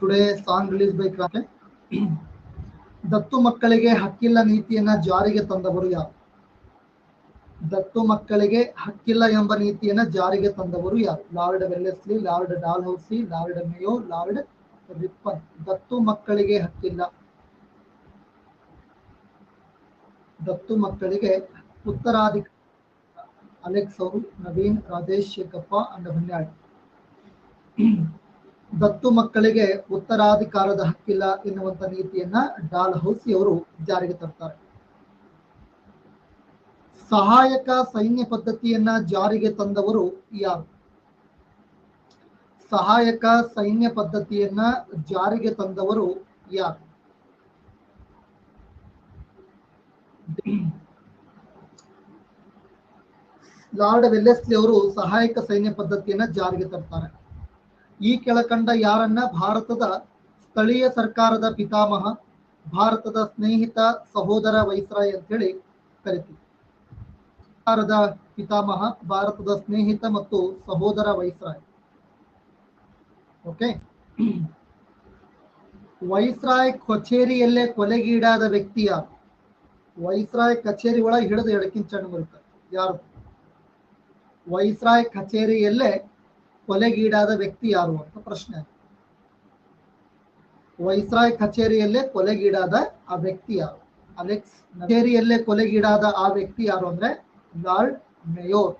Today song release by ಕ್ರಾಂತಿ. ದತ್ತು ಮಕ್ಕಳಿಗೆ ಹಕ್ಕಿಲ್ಲ ನೀತಿಯನ್ನ ಜಾರಿಗೆ ತಂದವರು ಯಾರು? ದತ್ತು ಮಕ್ಕಳಿಗೆ ಹಕ್ಕಿಲ್ಲ ಎಂಬ ನೀತಿಯನ್ನ ಜಾರಿಗೆ ತಂದವರು ಯಾರು? Lord Wellesley, lord Dalhousie, lord Mayo, lord Ripon. ದತ್ತು ಮಕ್ಕಳಿಗೆ ಹಕ್ಕಿಲ್ಲ. ದತ್ತು ಮಕ್ಕಳಿಗೆ ಉತ್ತರಾಧಿಕಾರಿ ಅಲೆಕ್ಸ್ ಅವರು, ನವೀನ್, ರಾಜೇಶ್, ಶೇಖಪ್ಪ ಅಂಡ್ ಹೊನ್ನಾಳಿ. ದತ್ತು ಮಕ್ಕಳಿಗೆ ಉತ್ತರಾಧಿಕಾರದ ಹಕ್ಕಿಲ್ಲ ಎನ್ನುವಂತ ನೀತಿಯನ್ನ ಡಾಲ್ಹೌಸಿ ಅವರು ಜಾರಿಗೆ ತರ್ತಾರೆ. ಸಹಾಯಕ ಸೈನ್ಯ ಪದ್ಧತಿಯನ್ನ ಜಾರಿಗೆ ತಂದವರು ಯಾರು? ಸಹಾಯಕ ಸೈನ್ಯ ಪದ್ಧತಿಯನ್ನ ಜಾರಿಗೆ ತಂದವರು ಯಾರು? ಲಾರ್ಡ್ ವೆಲ್ಲೆಸ್ಲಿ ಅವರು ಸಹಾಯಕ ಸೈನ್ಯ ಪದ್ಧತಿಯನ್ನ ಜಾರಿಗೆ ತರ್ತಾರೆ. ಈ ಕೆಳಕಂಡ ಯಾರನ್ನ ಭಾರತದ ಸ್ಥಳೀಯ ಸರ್ಕಾರದ ಪಿತಾಮಹ, ಭಾರತದ ಸ್ನೇಹಿತ, ಸಹೋದರ ವೈಸ್ರಾಯ್ ಅಂತ ಹೇಳಿ ಕರಿತೀವಿ? ಸರ್ಕಾರದ ಪಿತಾಮಹ, ಭಾರತದ ಸ್ನೇಹಿತ ಮತ್ತು ಸಹೋದರ ವೈಸ್ರಾಯ್. ಓಕೆ. ವೈಸ್ರಾಯ್ ಕಚೇರಿಯಲ್ಲೇ ಕೊಲೆಗೀಡಾದ ವ್ಯಕ್ತಿ ಯಾರು? ವೈಸ್ರಾಯ್ ಕಚೇರಿ ಒಳಗೆ ಹಿಡಿದು ಎಡಕಿಂಚಣ್ಣು ಬರುತ್ತಾರೆ. ಯಾರು? ವೈಸ್ರಾಯ್ ಕಚೇರಿಯಲ್ಲೇ ಕೊಲೆಗೀಡಾದ ವ್ಯಕ್ತಿ ಯಾರು ಅಂತ ಪ್ರಶ್ನೆ. ವೈಸ್ರಾಯ್ ಕಚೇರಿಯಲ್ಲೇ ಕೊಲೆಗೀಡಾದ ಆ ವ್ಯಕ್ತಿ ಯಾರು? ಅಲೆಕ್ಸ್. ಕಚೇರಿಯಲ್ಲೇ ಕೊಲೆಗೀಡಾದ ಆ ವ್ಯಕ್ತಿ ಯಾರು ಅಂದ್ರೆ ಲಾರ್ಡ್ ಮೇಯೋರ್.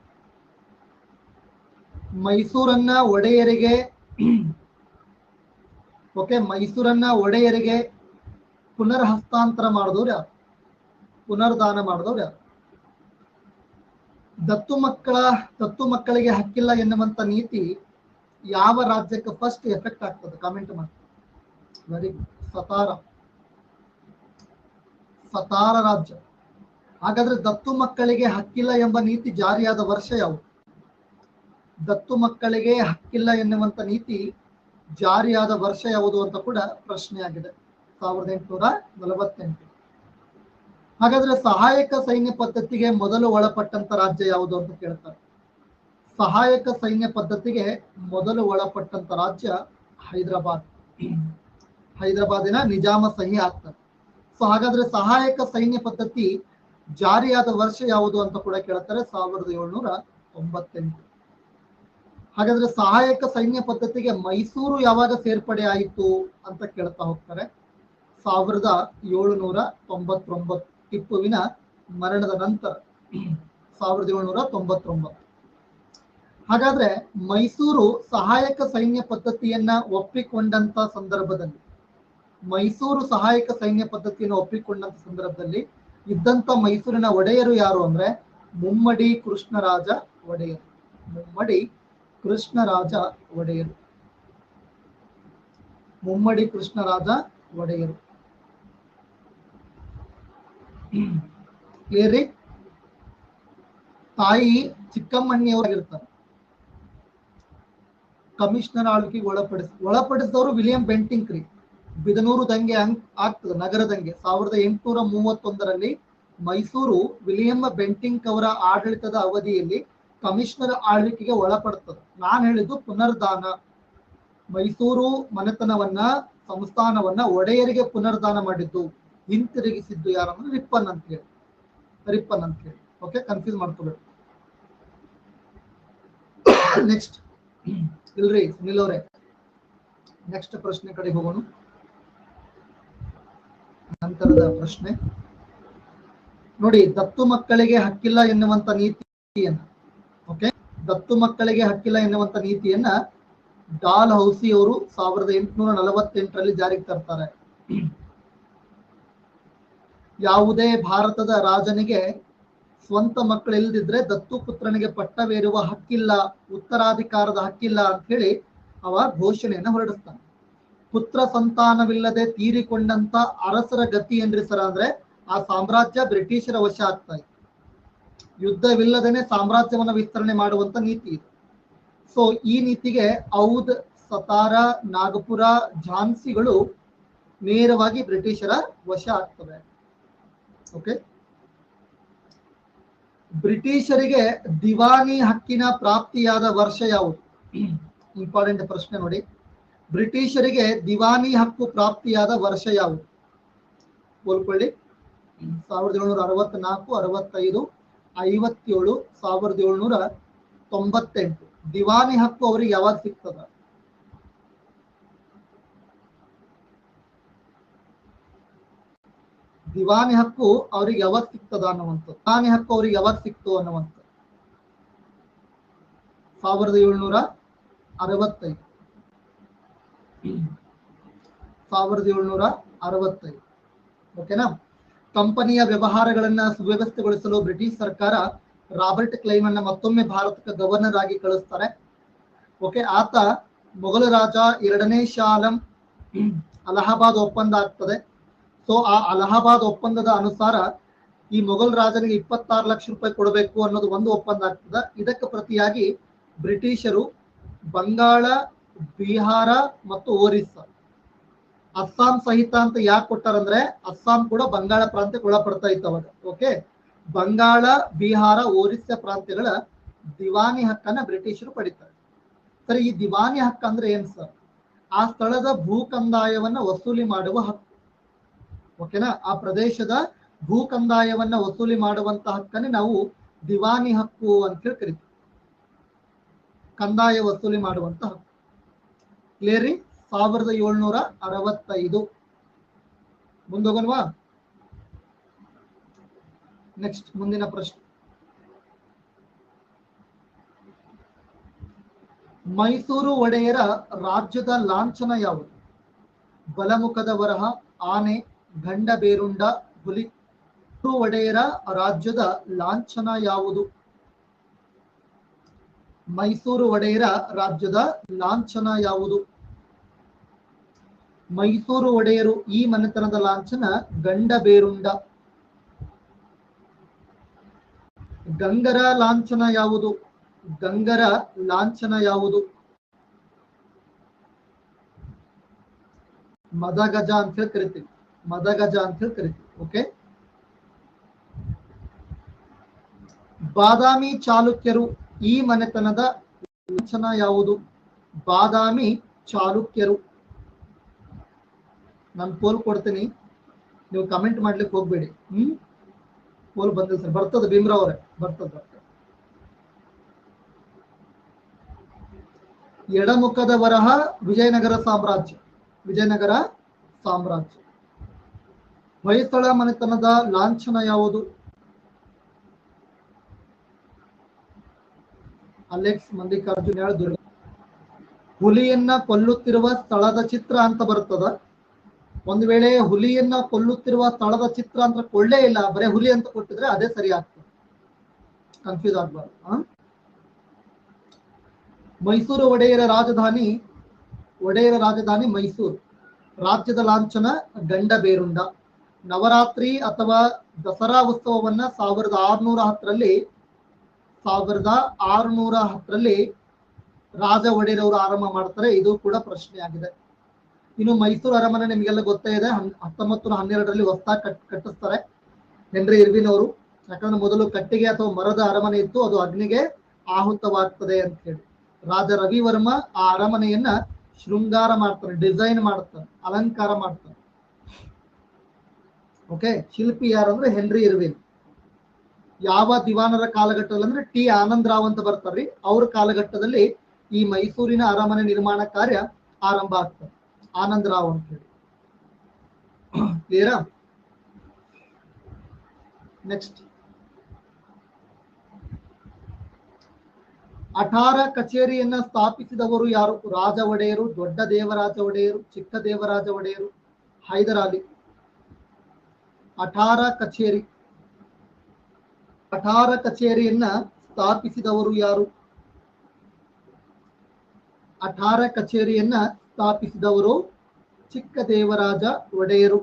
ಮೈಸೂರನ್ನ ಒಡೆಯರಿಗೆ ಮೈಸೂರನ್ನ ಒಡೆಯರಿಗೆ ಪುನರ್ ಹಸ್ತಾಂತರ ಮಾಡಿದವ್ರು ಯಾರು? ಪುನರ್ದಾನ ಮಾಡಿದವ್ರು ಯಾರು? ದತ್ತು ಮಕ್ಕಳಿಗೆ ಹಕ್ಕಿಲ್ಲ ಎನ್ನುವಂತ ನೀತಿ ಯಾವ ರಾಜ್ಯಕ್ಕೆ ಫಸ್ಟ್ ಎಫೆಕ್ಟ್ ಆಗ್ತದೆ? ಕಾಮೆಂಟ್ ಮಾಡಿ. Very good. ಸತಾರ ರಾಜ್ಯ. ಹಾಗಾದ್ರೆ ದತ್ತು ಮಕ್ಕಳಿಗೆ ಹಕ್ಕಿಲ್ಲ ಎಂಬ ನೀತಿ ಜಾರಿಯಾದ ವರ್ಷ ಯಾವುದು? ದತ್ತು ಮಕ್ಕಳಿಗೆ ಹಕ್ಕಿಲ್ಲ ಎನ್ನುವಂತ ನೀತಿ ಜಾರಿಯಾದ ವರ್ಷ ಯಾವುದು ಅಂತ ಕೂಡ ಪ್ರಶ್ನೆ ಆಗಿದೆ. 1848. ಹಾಗಾದ್ರೆ ಸಹಾಯಕ ಸೈನ್ಯ ಪದ್ಧತಿಗೆ ಮೊದಲು ಒಳಪಟ್ಟಂತ ರಾಜ್ಯ ಯಾವುದು ಅಂತ ಕೇಳ್ತಾರೆ. ಸಹಾಯಕ ಸೈನ್ಯ ಪದ್ಧತಿಗೆ ಮೊದಲು ಒಳಪಟ್ಟಂತ ರಾಜ್ಯ ಹೈದರಾಬಾದ್. ಹೈದರಾಬಾದಿನ ನಿಜಾಮ ಸಹಿ ಆಗ್ತದೆ. ಸೊ ಹಾಗಾದ್ರೆ ಸಹಾಯಕ ಸೈನ್ಯ ಪದ್ಧತಿ ಜಾರಿಯಾದ ವರ್ಷ ಯಾವುದು ಅಂತ ಕೂಡ ಕೇಳ್ತಾರೆ. 1798. ಹಾಗಾದ್ರೆ ಸಹಾಯಕ ಸೈನ್ಯ ಪದ್ಧತಿಗೆ ಮೈಸೂರು ಯಾವಾಗ ಸೇರ್ಪಡೆ ಆಯಿತು ಅಂತ ಕೇಳ್ತಾ ಹೋಗ್ತಾರೆ. 1799, ಟಿಪ್ಪುವಿನ ಮರಣದ ನಂತರ 1799. ಹಾಗಾದ್ರೆ ಮೈಸೂರು ಸಹಾಯಕ ಸೈನ್ಯ ಪದ್ಧತಿಯನ್ನ ಒಪ್ಪಿಕೊಂಡಂತ ಸಂದರ್ಭದಲ್ಲಿ, ಇದ್ದಂತ ಮೈಸೂರಿನ ಒಡೆಯರು ಯಾರು ಅಂದ್ರೆ ಮುಮ್ಮಡಿ ಕೃಷ್ಣರಾಜ ಒಡೆಯರು. ಮುಮ್ಮಡಿ ಕೃಷ್ಣರಾಜ ಒಡೆಯರು. ಕ್ಲಿಯರ್? ತಾಯಿ ಚಿಕ್ಕಮ್ಮಣ್ಣಿಯವರಾಗಿರ್ತಾರೆ. ಕಮಿಷನರ್ ಆಳ್ವಿಕೆಗೆ ಒಳಪಡಿಸಿದವರು ವಿಲಿಯಂ ಬೆಂಟಿಂಕ್ ರೀ. ಬಿದನೂರು ದಂಗೆ ಆಗ್ತದೆ, ನಗರ ದಂಗೆ 1831ರಲ್ಲಿ ಮೈಸೂರು ವಿಲಿಯಂ ಬೆಂಟಿಂಕ್ ಅವರ ಆಡಳಿತದ ಅವಧಿಯಲ್ಲಿ ಕಮಿಷನರ್ ಆಳ್ವಿಕೆಗೆ ಒಳಪಡ್ತದೆ. ನಾನು ಹೇಳಿದ್ದು ಪುನರ್ದಾನ. ಮೈಸೂರು ಮನೆತನವನ್ನ, ಸಂಸ್ಥಾನವನ್ನ ಒಡೆಯರಿಗೆ ಪುನರ್ದಾನ ಮಾಡಿದ್ದು, ಹಿಂತಿರುಗಿಸಿದ್ದು ಯಾರಂದ್ರೆ ರಿಪ್ಪನ್ ಅಂತ ಹೇಳಿ. ಓಕೆ, ಕನ್ಫ್ಯೂಸ್ ಮಾಡ್ಕೋಬೇಕು. ನೆಕ್ಸ್ಟ್ ಇಲ್ರಿ ಸುನಿಲ್ ಅವರೇ, ನೆಕ್ಸ್ಟ್ ಪ್ರಶ್ನೆ ಕಡೆ ಹೋಗೋಣ. ನಂತರದ ಪ್ರಶ್ನೆ ನೋಡಿ. ದತ್ತು ಮಕ್ಕಳಿಗೆ ಹಕ್ಕಿಲ್ಲ ಎನ್ನುವಂತ ನೀತಿಯನ್ನ, ದತ್ತು ಮಕ್ಕಳಿಗೆ ಹಕ್ಕಿಲ್ಲ ಎನ್ನುವಂತ ನೀತಿಯನ್ನ ಡಾಲ್ಹೌಸಿ ಅವರು 1848ರಲ್ಲಿ ಜಾರಿಗೆ ತರ್ತಾರೆ. ಯಾವುದೇ ಭಾರತದ ರಾಜನಿಗೆ ಸ್ವಂತ ಮಕ್ಕಳು ಇಲ್ಲದಿದ್ರೆ ದತ್ತು ಪುತ್ರನಿಗೆ ಪಟ್ಟವೇರುವ ಹಕ್ಕಿಲ್ಲ, ಉತ್ತರಾಧಿಕಾರದ ಹಕ್ಕಿಲ್ಲ ಅಂತ ಹೇಳಿ ಅವ ಘೋಷಣೆಯನ್ನ ಹೊರಡಿಸ್ತಾನೆ. ಪುತ್ರ ಸಂತಾನವಿಲ್ಲದೆ ತೀರಿಕೊಂಡಂತ ಅರಸರ ಗತಿ ಏನ್ರಿ ಸರ್ ಅಂದ್ರೆ ಆ ಸಾಮ್ರಾಜ್ಯ ಬ್ರಿಟಿಷರ ವಶ ಆಗ್ತಾ ಇತ್ತು. ಯುದ್ಧವಿಲ್ಲದೇನೆ ಸಾಮ್ರಾಜ್ಯವನ್ನ ವಿಸ್ತರಣೆ ಮಾಡುವಂತ ನೀತಿ ಇದೆ. ಸೊ ಈ ನೀತಿಗೆ ಔದ್, ಸತಾರಾ, ನಾಗಪುರ, ಝಾನ್ಸಿಗಳು ನೇರವಾಗಿ ಬ್ರಿಟಿಷರ ವಶ ಆಗ್ತವೆ. ಓಕೆ. ಬ್ರಿಟಿಷರಿಗೆ ದಿವಾನಿ ಹಕ್ಕಿನ ಪ್ರಾಪ್ತಿಯಾದ ವರ್ಷ ಯಾವುದು? ಇಂಪಾರ್ಟೆಂಟ್ ಪ್ರಶ್ನೆ ನೋಡಿ. ಬ್ರಿಟಿಷರಿಗೆ ದಿವಾನಿ ಹಕ್ಕು ಪ್ರಾಪ್ತಿಯಾದ ವರ್ಷ ಯಾವುದು? ಹೋಲ್ಕೊಳ್ಳಿ. 1764, 65, 57, 1798. ದಿವಾನಿ ಹಕ್ಕು ಅವ್ರಿಗೆ ಯಾವಾಗ ಸಿಗ್ತದ? ದಿವಾನಿ ಹಕ್ಕು ಅವ್ರಿಗೆ ಯಾವಾಗ ಸಿಗ್ತದ ಅನ್ನುವಂಥದ್ದು. ದಿವಾನಿ ಹಕ್ಕು ಅವ್ರಿಗೆ ಯಾವಾಗ ಸಿಕ್ತು ಅನ್ನುವಂಥದ್ದು 1765. 1765. ಓಕೆನಾ? ಕಂಪನಿಯ ವ್ಯವಹಾರಗಳನ್ನ ಸುವ್ಯವಸ್ಥೆಗೊಳಿಸಲು ಬ್ರಿಟಿಷ್ ಸರ್ಕಾರ ರಾಬರ್ಟ್ ಕ್ಲೈವ್ ಅನ್ನ ಮತ್ತೊಮ್ಮೆ ಭಾರತಕ್ಕೆ ಗವರ್ನರ್ ಆಗಿ ಕಳಿಸ್ತಾರೆ. ಓಕೆ, ಆತ ಮೊಘಲ ರಾಜ 2ನೇ ಶಾ ಆಲಂ ಅಲಹಾಬಾದ್ ಒಪ್ಪಂದ ಆಗ್ತದೆ. ಸೊ ಆ ಅಲಹಾಬಾದ್ ಒಪ್ಪಂದದ ಅನುಸಾರ ಈ ಮೊಘಲ್ ರಾಜನಿಗೆ 26 ಲಕ್ಷ ರೂಪಾಯಿ ಕೊಡಬೇಕು ಅನ್ನೋದು ಒಂದು ಒಪ್ಪಂದ ಆಗ್ತದೆ. ಇದಕ್ಕೆ ಪ್ರತಿಯಾಗಿ ಬ್ರಿಟಿಷರು ಬಂಗಾಳ, ಬಿಹಾರ ಮತ್ತು ಒರಿಸ್ಸಾ, ಅಸ್ಸಾಂ ಸಹಿತ ಅಂತ ಯಾಕೆ ಕೊಟ್ಟಾರಂದ್ರೆ ಅಸ್ಸಾಂ ಕೂಡ ಬಂಗಾಳ ಪ್ರಾಂತ್ಯಕ್ಕೆ ಒಳಪಡ್ತಾ ಇತ್ತು ಅವಾಗ. ಓಕೆ, ಬಂಗಾಳ, ಬಿಹಾರ, ಒರಿಸ್ಸಾ ಪ್ರಾಂತ್ಯಗಳ ದಿವಾನಿ ಹಕ್ಕನ್ನ ಬ್ರಿಟಿಷರು ಪಡಿತಾರೆ. ಸರಿ, ಈ ದಿವಾನಿ ಹಕ್ಕ ಅಂದ್ರೆ ಏನ್ ಸರ್? ಆ ಸ್ಥಳದ ಭೂ ಕಂದಾಯವನ್ನ ವಸೂಲಿ ಮಾಡುವ ಹಕ್ಕು. ಓಕೆನಾ? ಆ ಪ್ರದೇಶದ ಭೂ ಕಂದಾಯವನ್ನ ವಸೂಲಿ ಮಾಡುವಂತ ಹಕ್ಕನ್ನೇ ನಾವು ದಿವಾನಿ ಹಕ್ಕು ಅಂತ ಹೇಳಿ ಕರಿತೀವಿ. ಕಂದಾಯ ವಸೂಲಿ ಮಾಡುವಂತ ಹಕ್ಕು. ಕ್ಲಿಯರಿ? 1765. ಮುಂದೋಗಲ್ವಾ? ನೆಕ್ಸ್ಟ್ ಮುಂದಿನ ಪ್ರಶ್ನೆ. ಮೈಸೂರು ಒಡೆಯರ ರಾಜ್ಯದ ಲಾಂಛನ ಯಾವುದು? ಬಲಮುಖದ ವರಹ, ಆನೆ, ಗಂಡ ಬೇರುಂಡ, ಹುಲಿ. ಮೈಸೂರು ಒಡೆಯರ ರಾಜ್ಯದ ಲಾಂಛನ ಯಾವುದು? ಮೈಸೂರು ಒಡೆಯರ ರಾಜ್ಯದ ಲಾಂಛನ ಯಾವುದು? ಮೈಸೂರು ಒಡೆಯರು ಈ ಮನೆತನದ ಲಾಂಛನ ಗಂಡ ಬೇರುಂಡ. ಗಂಗರ ಲಾಂಛನ ಯಾವುದು? ಗಂಗರ ಲಾಂಛನ ಯಾವುದು? ಮದಗಜ ಅಂತ ಹೇಳಿ ಕರಿತೀವಿ. ಮದಗಜ ಅಂತ ಹೇಳಿ ಕರಿತೀವಿ. ಓಕೆ, ಬಾದಾಮಿ ಚಾಲುಕ್ಯರು ಈ ಮನೆತನದ ಲಾಂಛನ ಯಾವುದು? ಬಾದಾಮಿ ಚಾಲುಕ್ಯರು. ನಾನು ಪೋಲ್ ಕೊಡ್ತೀನಿ, ನೀವು ಕಮೆಂಟ್ ಮಾಡ್ಲಿಕ್ಕೆ ಹೋಗ್ಬೇಡಿ. ಪೋಲ್ ಬಂದಿದೆ ಸರ್, ಬರ್ತದೆ ಭೀಮ್ರಾವ್ ಅವರೇ, ಬರ್ತದೆ. ಎಡಮುಖದ ವರಹ ವಿಜಯನಗರ ಸಾಮ್ರಾಜ್ಯ. ವಿಜಯನಗರ ಸಾಮ್ರಾಜ್ಯ. ಹೊಯ್ಸಳ ಮನೆತನದ ಲಾಂಛನ ಯಾವುದು? ಅಲೆಕ್ಸ್ ಮಲ್ಲಿಕಾರ್ಜುನ್ ಯಾಳ್ ದುರ್ಗ. ಹುಲಿಯನ್ನ ಕೊಲ್ಲುತ್ತಿರುವ ಸ್ಥಳದ ಚಿತ್ರ ಅಂತ ಬರ್ತದ. ಒಂದು ವೇಳೆ ಹುಲಿಯನ್ನ ಕೊಲ್ಲುತ್ತಿರುವ ಸ್ಥಳದ ಚಿತ್ರ ಅಂತ ಕೊಳ್ಳೇ ಇಲ್ಲ, ಬರೇ ಹುಲಿ ಅಂತ ಕೊಟ್ಟಿದ್ರೆ ಅದೇ ಸರಿ ಆಗ್ತದೆ, ಕನ್ಫ್ಯೂಸ್ ಆಗ್ಬಾರ್ದು. ಮೈಸೂರು ಒಡೆಯರ ರಾಜಧಾನಿ ಮೈಸೂರು. ರಾಜ್ಯದ ಲಾಂಛನ ಗಂಡ ಬೇರುಂಡ. ನವರಾತ್ರಿ ಅಥವಾ ದಸರಾ ಉತ್ಸವವನ್ನ 1610ರಲ್ಲಿ ರಾಜ ಒಡೆಯರವರು ಆರಂಭ ಮಾಡ್ತಾರೆ. ಇದು ಕೂಡ ಪ್ರಶ್ನೆ ಆಗಿದೆ. ಇನ್ನು ಮೈಸೂರು ಅರಮನೆ ನಿಮಗೆಲ್ಲ ಗೊತ್ತೇ ಇದೆ, 1912ರಲ್ಲಿ ಹೊಸದಾಗಿ ಕಟ್ಟಿಸ್ತಾರೆ ಹೆನ್ರಿ ಇರ್ವಿನ್ ಅವರು. ಯಾಕಂದ್ರೆ ಮೊದಲು ಕಟ್ಟಿಗೆ ಅಥವಾ ಮರದ ಅರಮನೆ ಇತ್ತು, ಅದು ಅಗ್ನಿಗೆ ಆಹುತವಾಗ್ತದೆ ಅಂತ ಹೇಳಿ ರಾಜ ರವಿವರ್ಮ ಆ ಅರಮನೆಯನ್ನ ಶೃಂಗಾರ ಮಾಡ್ತಾರೆ, ಡಿಸೈನ್ ಮಾಡ್ತಾರೆ, ಅಲಂಕಾರ ಮಾಡ್ತಾರೆ. ಓಕೆ, ಶಿಲ್ಪಿ ಯಾರಂದ್ರೆ ಹೆನ್ರಿ ಇರ್ವಿನ್. ಯಾವ ದಿವಾನರ ಕಾಲಘಟ್ಟದಲ್ಲಿ ಅಂದ್ರೆ ಟಿ ಆನಂದ್ ರಾವ್ ಅಂತ ಬರ್ತಾರ್ರಿ, ಅವ್ರ ಕಾಲಘಟ್ಟದಲ್ಲಿ ಈ ಮೈಸೂರಿನ ಅರಮನೆ ನಿರ್ಮಾಣ ಕಾರ್ಯ ಆರಂಭ ಆಗ್ತದೆ, ಆನಂದ್ ರಾವ್ ಅಂತ ಹೇಳಿ. ಕ್ಲಿಯರಾ? ನೆಕ್ಸ್ಟ್, ಅಠಾರ ಕಚೇರಿಯನ್ನ ಸ್ಥಾಪಿಸಿದವರು ಯಾರು? ರಾಜ ಒಡೆಯರು, ದೊಡ್ಡ ದೇವರಾಜ ಒಡೆಯರು, ಚಿಕ್ಕ ದೇವರಾಜ ಒಡೆಯರು, ಹೈದರ್ ಅಲಿ. ಅಠಾರ ಕಚೇರಿಯನ್ನ ಸ್ಥಾಪಿಸಿದವರು ಯಾರು? ಅಠಾರ ಕಚೇರಿಯನ್ನ ಸ್ಥಾಪಿಸಿದವರು ಚಿಕ್ಕ ದೇವರಾಜ ಒಡೆಯರು.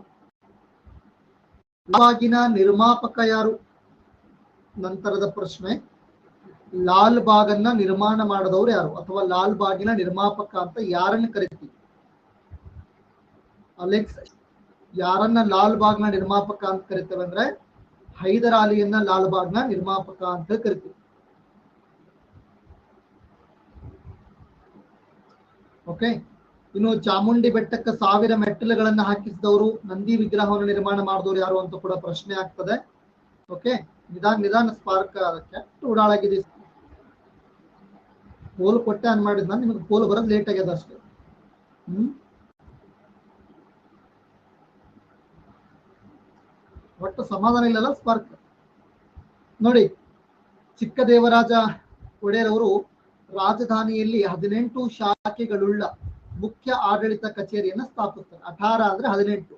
ಲಾಲ್ಬಾಗಿನ ನಿರ್ಮಾಪಕ ಯಾರು? ನಂತರದ ಪ್ರಶ್ನೆ. ಲಾಲ್ ಬಾಗನ್ನ ನಿರ್ಮಾಣ ಮಾಡಿದವರು ಯಾರು, ಅಥವಾ ಲಾಲ್ ಬಾಗಿನ ನಿರ್ಮಾಪಕ ಅಂತ ಯಾರನ್ನ ಕರಿತೀವಿ? ಅಲೆಕ್ಸ್. ಯಾರನ್ನ ಲಾಲ್ ಬಾಗ್ನ ನಿರ್ಮಾಪಕ ಅಂತ ಕರಿತೇವೆ ಅಂದ್ರೆ ಹೈದರ್ ಅಲಿಯನ್ನ ಲಾಲ್ ಬಾಗ್ನ ನಿರ್ಮಾಪಕ ಅಂತ ಕರಿತೀವಿ. ಓಕೆ, ಇನ್ನು ಚಾಮುಂಡಿ ಬೆಟ್ಟಕ್ಕೆ 1000 ಮೆಟ್ಟಿಲುಗಳನ್ನ ಹಾಕಿಸಿದವರು, ನಂದಿ ವಿಗ್ರಹವನ್ನು ನಿರ್ಮಾಣ ಮಾಡಿದವರು ಯಾರು ಅಂತ ಕೂಡ ಪ್ರಶ್ನೆ ಆಗ್ತದೆ. ಓಕೆ, ನಿಧಾನ ಸ್ಪಾರ್ಕ್ ಕೆಟ್ಟ ಉಡಾಳಾಗಿದೆ. ಪೋಲ್ ಕೊಟ್ಟೆ ಅನ್ ಮಾಡಿದ್ ನಾನು, ನಿಮಗೆ ಪೋಲ್ ಬರೋದು ಲೇಟ್ ಆಗ್ಯದ ಅಷ್ಟೇ. ಒಟ್ಟು ಸಮಾಧಾನ ಇಲ್ಲಲ್ಲ ಸ್ಪಾರ್ಕ್. ನೋಡಿ, ಚಿಕ್ಕದೇವರಾಜ ಒಡೆಯರ್ ಅವರು ರಾಜಧಾನಿಯಲ್ಲಿ 18 ಶಾಖೆಗಳುಳ್ಳ ಮುಖ್ಯ ಆಡಳಿತ ಕಚೇರಿಯನ್ನು ಸ್ಥಾಪಿಸ್ತಾರೆ. 18 ಅಂದ್ರೆ 18.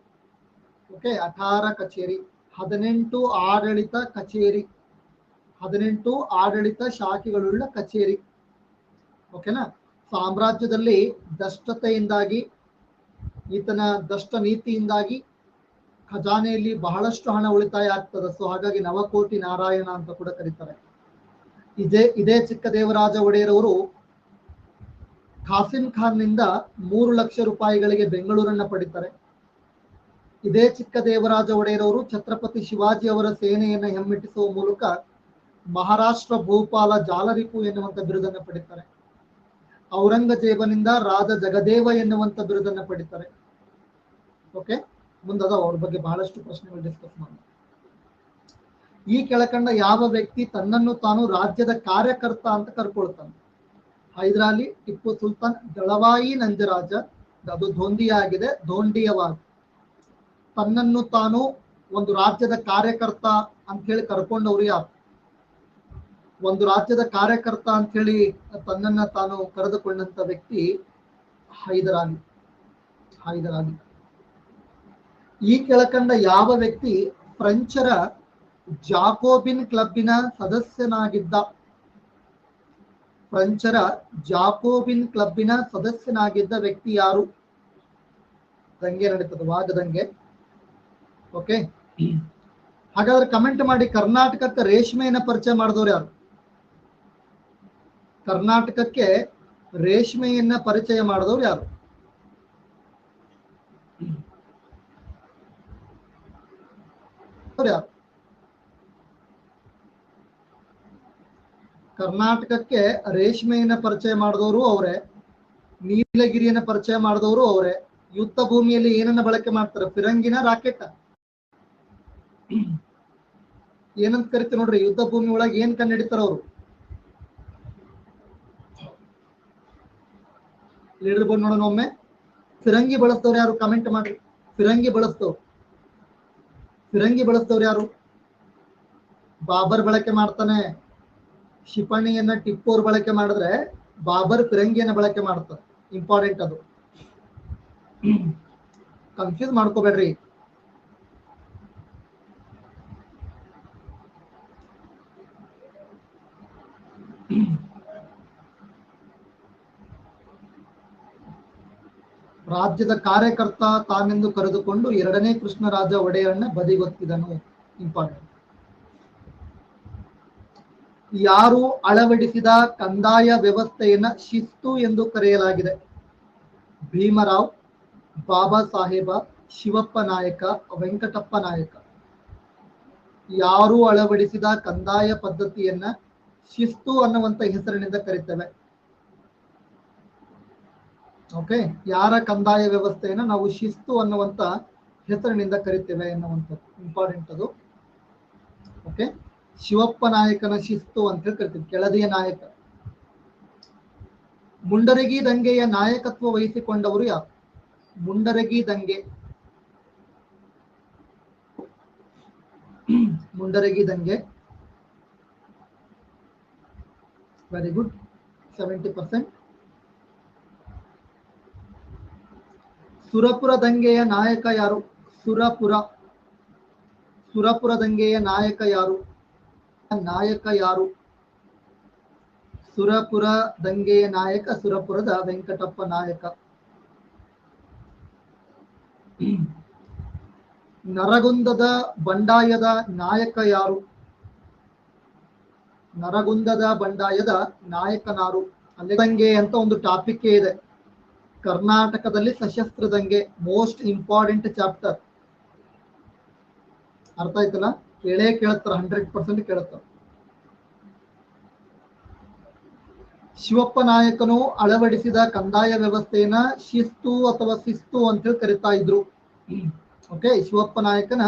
ಓಕೆ, 18 ಕಚೇರಿ, 18 ಆಡಳಿತ ಕಚೇರಿ, 18 ಆಡಳಿತ ಶಾಖೆಗಳುಳ್ಳ ಕಚೇರಿ. ಓಕೆನಾ. ಸಾಮ್ರಾಜ್ಯದಲ್ಲಿ ದಷ್ಟತೆಯಿಂದಾಗಿ, ಈತನ ದಷ್ಟ ನೀತಿಯಿಂದಾಗಿ ಖಜಾನೆಯಲ್ಲಿ ಬಹಳಷ್ಟು ಹಣ ಉಳಿತಾಯ ಆಗ್ತದೆ. ಸೊ ಹಾಗಾಗಿ ನವಕೋಟಿ ನಾರಾಯಣ ಅಂತ ಕೂಡ ಕರೀತಾರೆ. ಇದೇ ಚಿಕ್ಕದೇವರಾಜ ಒಡೆಯರ್ ಅವರು ಖಾಸಿಂ ಖಾನ್ ನಿಂದ 3 ಲಕ್ಷ ರೂಪಾಯಿಗಳಿಗೆ ಬೆಂಗಳೂರನ್ನ ಪಡಿತಾರೆ. ಇದೇ ಚಿಕ್ಕದೇವರಾಜ ಒಡೆಯರ್ ಅವರು ಛತ್ರಪತಿ ಶಿವಾಜಿ ಅವರ ಸೇನೆಯನ್ನು ಹೆಮ್ಮೆಟ್ಟಿಸುವ ಮೂಲಕ ಮಹಾರಾಷ್ಟ್ರ ಭೂಪಾಲ ಜಾಲರಿಪು ಎನ್ನುವಂತ ಬಿರುದನ್ನು ಪಡಿತಾರೆ. ಔರಂಗಜೇಬನಿಂದ ರಾಜ ಜಗದೇವ ಎನ್ನುವಂತ ಬಿರುದನ್ನು ಪಡಿತಾರೆ. ಓಕೆ, ಮುಂದದ ಅವ್ರ ಬಗ್ಗೆ ಬಹಳಷ್ಟು ಪ್ರಶ್ನೆಗಳು ಡಿಸ್ಕಸ್ ಮಾಡೋಣ. ಈ ಕೆಳಕಂಡ ಯಾವ ವ್ಯಕ್ತಿ ತನ್ನನ್ನು ತಾನು ರಾಜ್ಯದ ಕಾರ್ಯಕರ್ತ ಅಂತ ಕರ್ಕೊಳ್ತಾನೆ? ಹೈದರಾಲಿ, ಟಿಪ್ಪು ಸುಲ್ತಾನ್, ದಳವಾಯಿ ನಂಜರಾಜ. ಅದು ಧೋಂದಿಯ ಆಗಿದೆ, ಧೋಂಡಿಯವಾದ. ತನ್ನನ್ನು ತಾನು ಒಂದು ರಾಜ್ಯದ ಕಾರ್ಯಕರ್ತ ಅಂತ ಹೇಳಿ ಕರ್ಕೊಂಡವ್ರು ಯಾರು? ಒಂದು ರಾಜ್ಯದ ಕಾರ್ಯಕರ್ತ ಅಂತ ಹೇಳಿ ತನ್ನನ್ನ ತಾನು ಕರೆದುಕೊಂಡಂತ ವ್ಯಕ್ತಿ ಹೈದರಾಲಿ. ಈ ಕೆಳಕಂಡ ಯಾವ ವ್ಯಕ್ತಿ ಫ್ರೆಂಚರ ಜಾಕೋಬಿನ್ ಕ್ಲಬ್ಬಿನ ಸದಸ್ಯನಾಗಿದ್ದ? ಫ್ರೆಂಚರ ಜಾಕೋಬಿನ್ ಕ್ಲಬ್ಬಿನ ಸದಸ್ಯನಾಗಿದ್ದ ವ್ಯಕ್ತಿ ಯಾರು? ದಂಗೆ ನಡೀತದೆ, ವಾಗದಂಗೆ. ಓಕೆ, ಹಾಗಾದ್ರೆ ಕಮೆಂಟ್ ಮಾಡಿ, ಕರ್ನಾಟಕಕ್ಕೆ ರೇಷ್ಮೆಯನ್ನ ಪರಿಚಯ ಮಾಡಿದವರು ಯಾರು? ಕರ್ನಾಟಕಕ್ಕೆ ರೇಷ್ಮೆಯನ್ನ ಪರಿಚಯ ಮಾಡಿದವರು ಯಾರು? ಯಾರು? ಕರ್ನಾಟಕಕ್ಕೆ ರೇಷ್ಮೆಯನ್ನ ಪರಿಚಯ ಮಾಡಿದವರು ಅವರೇ, ನೀಲಗಿರಿಯನ್ನ ಪರಿಚಯ ಮಾಡಿದವರು ಅವರೇ. ಯುದ್ಧ ಭೂಮಿಯಲ್ಲಿ ಏನನ್ನ ಬಳಕೆ ಮಾಡ್ತಾರೆ? ಫಿರಂಗಿನ, ರಾಕೆಟ್? ಏನಂತ ಕರಿತೀವಿ ನೋಡ್ರಿ, ಯುದ್ಧ ಭೂಮಿ ಒಳಗೆ ಏನ್ ಕಂಡಿಡಿತಾರ ಅವರು? ಲೀಡರ್ ಬೋರ್ಡ್ ನೋಡೋಣ ಒಮ್ಮೆ. ಫಿರಂಗಿ ಬಳಸ್ತವ್ರು ಯಾರು? ಕಮೆಂಟ್ ಮಾಡ್ರಿ. ಫಿರಂಗಿ ಬಳಸ್ತವ್ರು ಯಾರು? ಬಾಬರ್ ಬಳಕೆ ಮಾಡ್ತಾನೆ. ಕ್ಷಿಪಣಿಯನ್ನ ಟಿಪ್ಪು ಬಳಕೆ ಮಾಡಿದ್ರೆ ಬಾಬರ್ ಫಿರಂಗಿಯನ್ನ ಬಳಕೆ ಮಾಡ್ತಾರೆ. ಇಂಪಾರ್ಟೆಂಟ್ ಅದು, ಕನ್ಫ್ಯೂಸ್ ಮಾಡ್ಕೋಬೇಡ್ರಿ. ರಾಜ್ಯದ ಕಾರ್ಯಕರ್ತ ತಾನೆಂದು ಕರೆದುಕೊಂಡು 2ನೇ ಕೃಷ್ಣರಾಜ ಒಡೆಯರನ್ನ ಬದಿಗೊತ್ತಿದನು. ಇಂಪಾರ್ಟೆಂಟ್. ಯಾರು ಅಳವಡಿಸಿದ ಕಂದಾಯ ವ್ಯವಸ್ಥೆಯನ್ನ ಶಿಸ್ತು ಎಂದು ಕರೆಯಲಾಗಿದೆ? ಭೀಮರಾವ್, ಬಾಬಾ ಸಾಹೇಬ, ಶಿವಪ್ಪ ನಾಯಕ, ವೆಂಕಟಪ್ಪ ನಾಯಕ. ಯಾರು ಅಳವಡಿಸಿದ ಕಂದಾಯ ಪದ್ಧತಿಯನ್ನ ಶಿಸ್ತು ಅನ್ನುವಂತ ಹೆಸರಿನಿಂದ ಕರೀತೇವೆ? ಓಕೆ, ಯಾರ ಕಂದಾಯ ವ್ಯವಸ್ಥೆಯನ್ನ ನಾವು ಶಿಸ್ತು ಅನ್ನುವಂತ ಹೆಸರಿನಿಂದ ಕರಿತೇವೆ ಎನ್ನುವಂಥದ್ದು ಇಂಪಾರ್ಟೆಂಟ್ ಅದು. ಓಕೆ, ಶಿವಪ್ಪ ನಾಯಕನ ಶಿಸ್ತು ಅಂತ ಹೇಳಿ ಕರಿತೀವಿ, ಕೆಳದಿಯ ನಾಯಕ. ಮುಂಡರಗಿ ದಂಗೆಯ ನಾಯಕತ್ವ ವಹಿಸಿಕೊಂಡವರು ಯಾರು? ಮುಂಡರಗಿ ದಂಗೆ ವೆರಿ ಗುಡ್, 70%. ಸುರಪುರ ದಂಗೆಯ ನಾಯಕ ಯಾರು? ಸುರಪುರ ದಂಗೆಯ ನಾಯಕ ಯಾರು? ಸುರಪುರ ದಂಗೆಯ ನಾಯಕ ಸುರಪುರದ ವೆಂಕಟಪ್ಪ ನಾಯಕ. ನರಗುಂದದ ಬಂಡಾಯದ ನಾಯಕ ಯಾರು? ನರಗುಂದದ ಬಂಡಾಯದ ನಾಯಕನಾರು? ಅಲ್ಲಿ ದಂಗೆ ಅಂತ ಒಂದು ಟಾಪಿಕ್ ಇದೆ. ಕರ್ನಾಟಕದಲ್ಲಿ ಸಶಸ್ತ್ರ ದಂಗೆ, ಮೋಸ್ಟ್ ಇಂಪಾರ್ಟೆಂಟ್ ಚಾಪ್ಟರ್. ಅರ್ಥ ಆಯ್ತಲ್ಲ? ಕೇಳ್ತಾರ, 100% ಕೇಳ್ತಾರ. ಶಿವಪ್ಪ ನಾಯಕನು ಅಳವಡಿಸಿದ ಕಂದಾಯ ವ್ಯವಸ್ಥೆಯನ್ನ ಶಿಸ್ತು ಅಥವಾ ಶಿಸ್ತು ಅಂತೇಳಿ ಕರಿತಾ ಇದ್ರು. ಓಕೆ, ಶಿವಪ್ಪ ನಾಯಕನ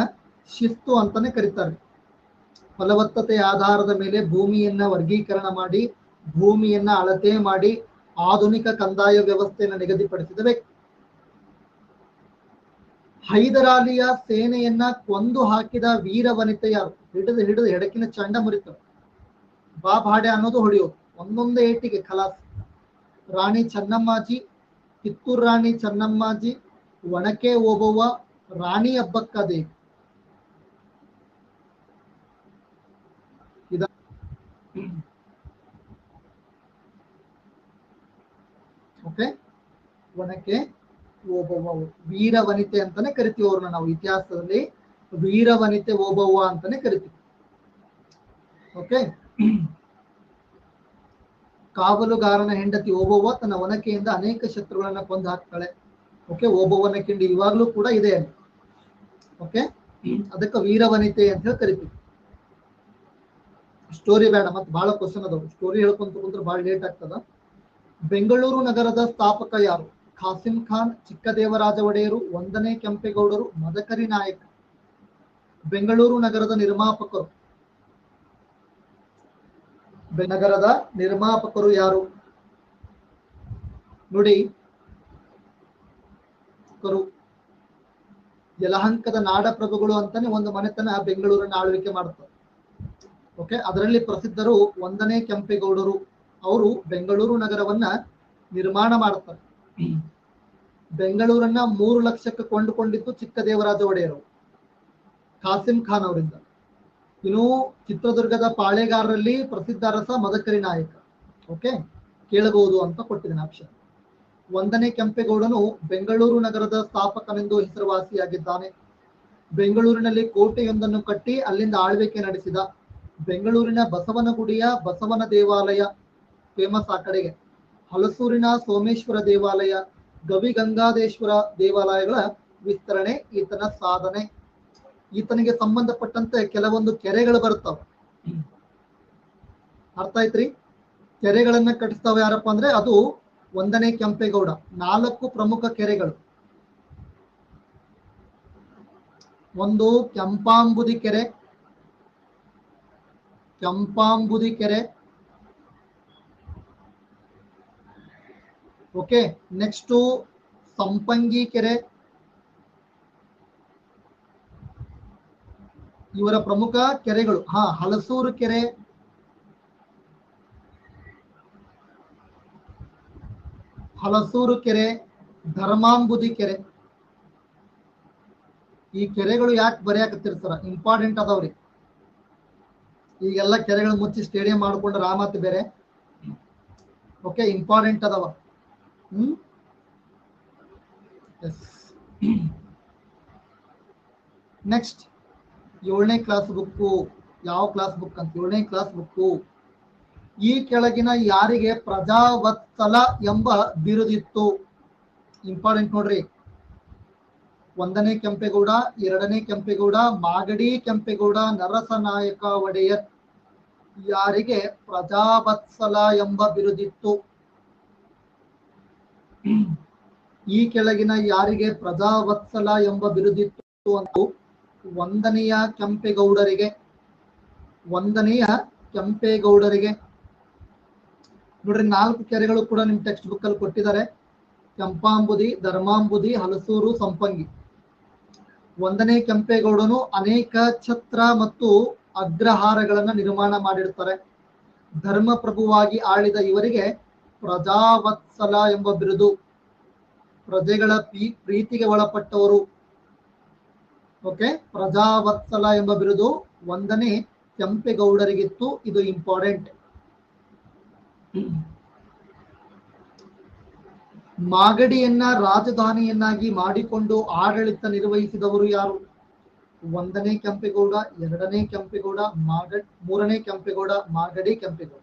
ಶಿಸ್ತು ಅಂತಾನೆ ಕರೀತಾರೆ. ಫಲವತ್ತತೆಯ ಆಧಾರದ ಮೇಲೆ ಭೂಮಿಯನ್ನ ವರ್ಗೀಕರಣ ಮಾಡಿ, ಭೂಮಿಯನ್ನ ಅಳತೆ ಮಾಡಿ ಆಧುನಿಕ ಕಂದಾಯ ವ್ಯವಸ್ಥೆಯನ್ನು ನಿಗದಿಪಡಿಸಿದ ವ್ಯಕ್ತಿ. ಹೈದರಾಲಿಯ ಸೇನೆಯನ್ನ ಕೊಂದು ಹಾಕಿದ ವೀರ ವನಿತೆ ಯಾರು? ಹಿಡಿದು ಎಡಕಿನ ಚಂಡ ಮುರಿತರು, ಬಾ ಬಾಡೆ ಅನ್ನೋದು ಹೊಡೆಯೋದು, ಒಂದೊಂದೇ ಏಟಿಗೆ ಖಲಾಸ್. ರಾಣಿ ಚೆನ್ನಮ್ಮಾಜಿ, ಕಿತ್ತೂರು ರಾಣಿ ಚೆನ್ನಮ್ಮಾಜಿ, ಒಣಕೆ ಓಬವ್ವ, ರಾಣಿ ಅಬ್ಬಕ್ಕ ದೇವಿ. ಓಕೆ, ಒಣಕೆ ಓಬವ್ವ ವೀರ ವನಿತೆ ಅಂತಾನೆ ಕರಿತೀವಿ ಅವ್ರನ್ನ ನಾವು ಇತಿಹಾಸದಲ್ಲಿ. ವೀರ ವನಿತೆ ಓಬವ್ವ ಅಂತಾನೆ ಕರಿತೀವಿ. ಓಕೆ, ಕಾವಲುಗಾರನ ಹೆಂಡತಿ ಓಬವ್ವ ತನ್ನ ಒನಕೆಯಿಂದ ಅನೇಕ ಶತ್ರುಗಳನ್ನ ಕೊಂದು ಹಾಕ್ತಾಳೆ. ಓಕೆ, ಓಬವ್ವನ ಕಿಂಡಿ ಇವಾಗ್ಲೂ ಕೂಡ ಇದೆ ಅಲ್ಲಿ. ಓಕೆ, ಅದಕ್ಕೆ ವೀರ ವನಿತೆ ಅಂತ ಹೇಳಿ ಕರಿತೀವಿ. ಸ್ಟೋರಿ ಬೇಡ, ಮತ್ತೆ ಬಹಳ ಕ್ವಶನ್ ಅದಾವ. ಸ್ಟೋರಿ ಹೇಳ್ಕೊಂತ ಕುಂತ್ರೆ ಬಹಳ ಲೇಟ್ ಆಗ್ತದ. ಬೆಂಗಳೂರು ನಗರದ ಸ್ಥಾಪಕ ಯಾರು? ಖಾಸಿಂ ಖಾನ್, ಚಿಕ್ಕದೇವರಾಜ ಒಡೆಯರು, 1ನೇ ಕೆಂಪೇಗೌಡರು, ಮದಕರಿ ನಾಯಕ. ಬೆಂಗಳೂರು ನಗರದ ನಿರ್ಮಾಪಕರು, ನಗರದ ನಿರ್ಮಾಪಕರು ಯಾರು ನೋಡಿ? ಯಲಹಂಕದ ನಾಡಪ್ರಭುಗಳು ಅಂತಾನೆ ಒಂದು ಮನೆತನ ಬೆಂಗಳೂರನ್ನ ಆಳ್ವಿಕೆ ಮಾಡ್ತಾರೆ. ಓಕೆ, ಅದರಲ್ಲಿ ಪ್ರಸಿದ್ಧರು 1ನೇ ಕೆಂಪೇಗೌಡರು. ಅವರು ಬೆಂಗಳೂರು ನಗರವನ್ನ ನಿರ್ಮಾಣ ಮಾಡ್ತಾರೆ. ಬೆಂಗಳೂರನ್ನ 3 ಲಕ್ಷಕ್ಕೆ ಕೊಂಡುಕೊಂಡಿದ್ದು ಚಿಕ್ಕದೇವರಾಜ ಒಡೆಯರು, ಖಾಸಿಂ ಖಾನ್ ಅವರಿಂದ. ಇನ್ನು ಚಿತ್ರದುರ್ಗದ ಪಾಳೆಗಾರರಲ್ಲಿ ಪ್ರಸಿದ್ಧ ಅರಸ ಮದಕರಿ ನಾಯಕ. ಓಕೆ, ಕೇಳಬಹುದು ಅಂತ ಕೊಟ್ಟಿದ್ದೇನೆ ಆಪ್ಷನ್. 1ನೇ ಕೆಂಪೇಗೌಡನು ಬೆಂಗಳೂರು ನಗರದ ಸ್ಥಾಪಕನೆಂದು ಹೆಸರುವಾಸಿಯಾಗಿದ್ದಾನೆ. ಬೆಂಗಳೂರಿನಲ್ಲಿ ಕೋಟೆಯೊಂದನ್ನು ಕಟ್ಟಿ ಅಲ್ಲಿಂದ ಆಳ್ವಿಕೆ ನಡೆಸಿದ. ಬೆಂಗಳೂರಿನ ಬಸವನಗುಡಿಯ ಬಸವನ ದೇವಾಲಯ ಫೇಮಸ್ ಆ ಕಡೆಗೆ. ಹಲಸೂರಿನ ಸೋಮೇಶ್ವರ ದೇವಾಲಯ, ಗವಿಗಂಗಾಧೇಶ್ವರ ದೇವಾಲಯಗಳ ವಿಸ್ತರಣೆ ಈತನ ಸಾಧನೆ. ಈತನಿಗೆ ಸಂಬಂಧಪಟ್ಟಂತೆ ಕೆಲವೊಂದು ಕೆರೆಗಳು ಬರ್ತಾವ. ಅರ್ಥ ಆಯ್ತ್ರಿ? ಕೆರೆಗಳನ್ನ ಕಟ್ಟಿಸ್ತಾವ ಯಾರಪ್ಪ ಅಂದ್ರೆ ಅದು 1ನೇ ಕೆಂಪೇಗೌಡ. 4 ಪ್ರಮುಖ ಕೆರೆಗಳು. ಒಂದು ಕೆಂಪಾಂಬುದಿ ಕೆರೆ, ಓಕೆ. ನೆಕ್ಸ್ಟ್ ಸಂಪಂಗಿ ಕೆರೆ. ಇವರ ಪ್ರಮುಖ ಕೆರೆಗಳು. ಹಲಸೂರು ಕೆರೆ, ಧರ್ಮಾಂಬುದಿ ಕೆರೆ. ಈ ಕೆರೆಗಳು ಯಾಕೆ ಬರೆಯಾಕತ್ತಿರ್ತಾರ? ಇಂಪಾರ್ಟೆಂಟ್ ಅದಾವ್ರಿ. ಈಗೆಲ್ಲ ಕೆರೆಗಳು ಮುಚ್ಚಿ ಸ್ಟೇಡಿಯಂ ಮಾಡ್ಕೊಂಡ್ರೆ ರಾಮತ್ ಬೇರೆ. ಓಕೆ, ಇಂಪಾರ್ಟೆಂಟ್ ಅದಾವ. ನೆಕ್ಸ್ಟ್ 7ನೇ ಕ್ಲಾಸ್ ಬುಕ್ಕು. ಯಾವ ಕ್ಲಾಸ್ ಬುಕ್ ಅಂತ? 7ನೇ ಕ್ಲಾಸ್ ಬುಕ್ಕು. ಈ ಕೆಳಗಿನ ಯಾರಿಗೆ ಪ್ರಜಾವತ್ಸಲ ಎಂಬ ಬಿರುದಿತ್ತು? ಇಂಪಾರ್ಟೆಂಟ್ ನೋಡ್ರಿ. 1ನೇ ಕೆಂಪೇಗೌಡ, 2ನೇ ಕೆಂಪೇಗೌಡ, ಮಾಗಡಿ ಕೆಂಪೇಗೌಡ, ನರಸನಾಯಕ ಒಡೆಯರ್. ಯಾರಿಗೆ ಪ್ರಜಾವತ್ಸಲ ಎಂಬ ಬಿರುದಿತ್ತು? ಈ ಕೆಳಗಿನ ಯಾರಿಗೆ ಪ್ರಜಾವತ್ಸಲ ಎಂಬ ಬಿರುದಿತ್ತು ಅಂತ? 1ನೇಯ ಕೆಂಪೇಗೌಡರಿಗೆ. 1ನೇಯ ಕೆಂಪೇಗೌಡರಿಗೆ ನೋಡ್ರಿ. 4 ಕೆರೆಗಳು ಕೂಡ ನಿಮ್ ಟೆಕ್ಸ್ಟ್ ಬುಕ್ ಅಲ್ಲಿ ಕೊಟ್ಟಿದ್ದಾರೆ. ಕೆಂಪಾಂಬುದಿ, ಧರ್ಮಾಂಬುದಿ, ಹಲಸೂರು, ಸಂಪಂಗಿ. 1ನೇ ಕೆಂಪೇಗೌಡನು ಅನೇಕ ಛತ್ರ ಮತ್ತು ಅಗ್ರಹಾರಗಳನ್ನ ನಿರ್ಮಾಣ ಮಾಡಿರ್ತಾರೆ. ಧರ್ಮಪ್ರಭುವಾಗಿ ಆಳಿದ ಇವರಿಗೆ ಪ್ರಜಾವತ್ಸಲ ಎಂಬ ಬಿರುದು. ಪ್ರಜೆಗಳ ಪ್ರೀತಿಗೆ ಒಳಪಟ್ಟವರು. ಓಕೆ, ಪ್ರಜಾವತ್ಸಲ ಎಂಬ ಬಿರುದು 1ನೇ ಕೆಂಪೇಗೌಡರಿಗಿತ್ತು. ಇದು ಇಂಪಾರ್ಟೆಂಟ್. ಮಾಗಡಿಯನ್ನ ರಾಜಧಾನಿಯನ್ನಾಗಿ ಮಾಡಿಕೊಂಡು ಆಡಳಿತ ನಿರ್ವಹಿಸಿದವರು ಯಾರು? 1ನೇ ಕೆಂಪೇಗೌಡ, 2ನೇ ಕೆಂಪೇಗೌಡ, 3ನೇ ಕೆಂಪೇಗೌಡ, ಮಾಗಡಿ ಕೆಂಪೇಗೌಡ.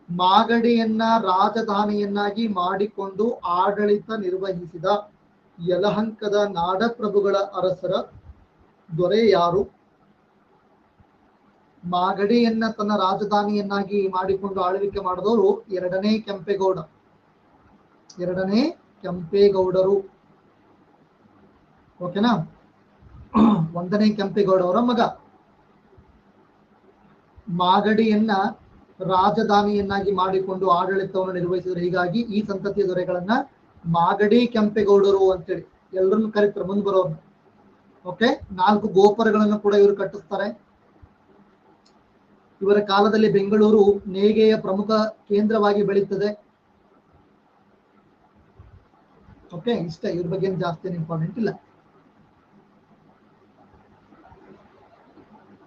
ಮಾಗಡಿಯನ್ನ ರಾಜಧಾನಿಯನ್ನಾಗಿ ಮಾಡಿಕೊಂಡು ಆಡಳಿತ ನಿರ್ವಹಿಸಿದ ಯಲಹಂಕದ ನಾಡಪ್ರಭುಗಳ ಅರಸರ ದೊರೆ ಯಾರು? ಮಾಗಡಿಯನ್ನ ತನ್ನ ರಾಜಧಾನಿಯನ್ನಾಗಿ ಮಾಡಿಕೊಂಡು ಆಳ್ವಿಕೆ ಮಾಡಿದವರು ಎರಡನೇ ಕೆಂಪೇಗೌಡರು. ಓಕೆನಾ? ಒಂದನೇ ಕೆಂಪೇಗೌಡವರ ಮಗ. ಮಾಗಡಿಯನ್ನ ರಾಜಧಾನಿಯನ್ನಾಗಿ ಮಾಡಿಕೊಂಡು ಆಡಳಿತವನ್ನು ನಿರ್ವಹಿಸಿದ್ರು. ಹೀಗಾಗಿ ಈ ಸಂತತಿಯ ದೊರೆಗಳನ್ನ ಮಾಗಡಿ ಕೆಂಪೇಗೌಡರು ಅಂತೇಳಿ ಎಲ್ಲರನ್ನು ಕರೀತಾರೆ ಮುಂದೆ ಬರೋರು. ಓಕೆ, 4 ಗೋಪುರಗಳನ್ನು ಕೂಡ ಇವರು ಕಟ್ಟಿಸ್ತಾರೆ. ಇವರ ಕಾಲದಲ್ಲಿ ಬೆಂಗಳೂರು ನೇಯ್ಗೆಯ ಪ್ರಮುಖ ಕೇಂದ್ರವಾಗಿ ಬೆಳೀತದೆ. ಓಕೆ, ಇಷ್ಟ. ಇವ್ರ ಬಗ್ಗೆ ಜಾಸ್ತಿ ಇಂಪಾರ್ಟೆಂಟ್ ಇಲ್ಲ.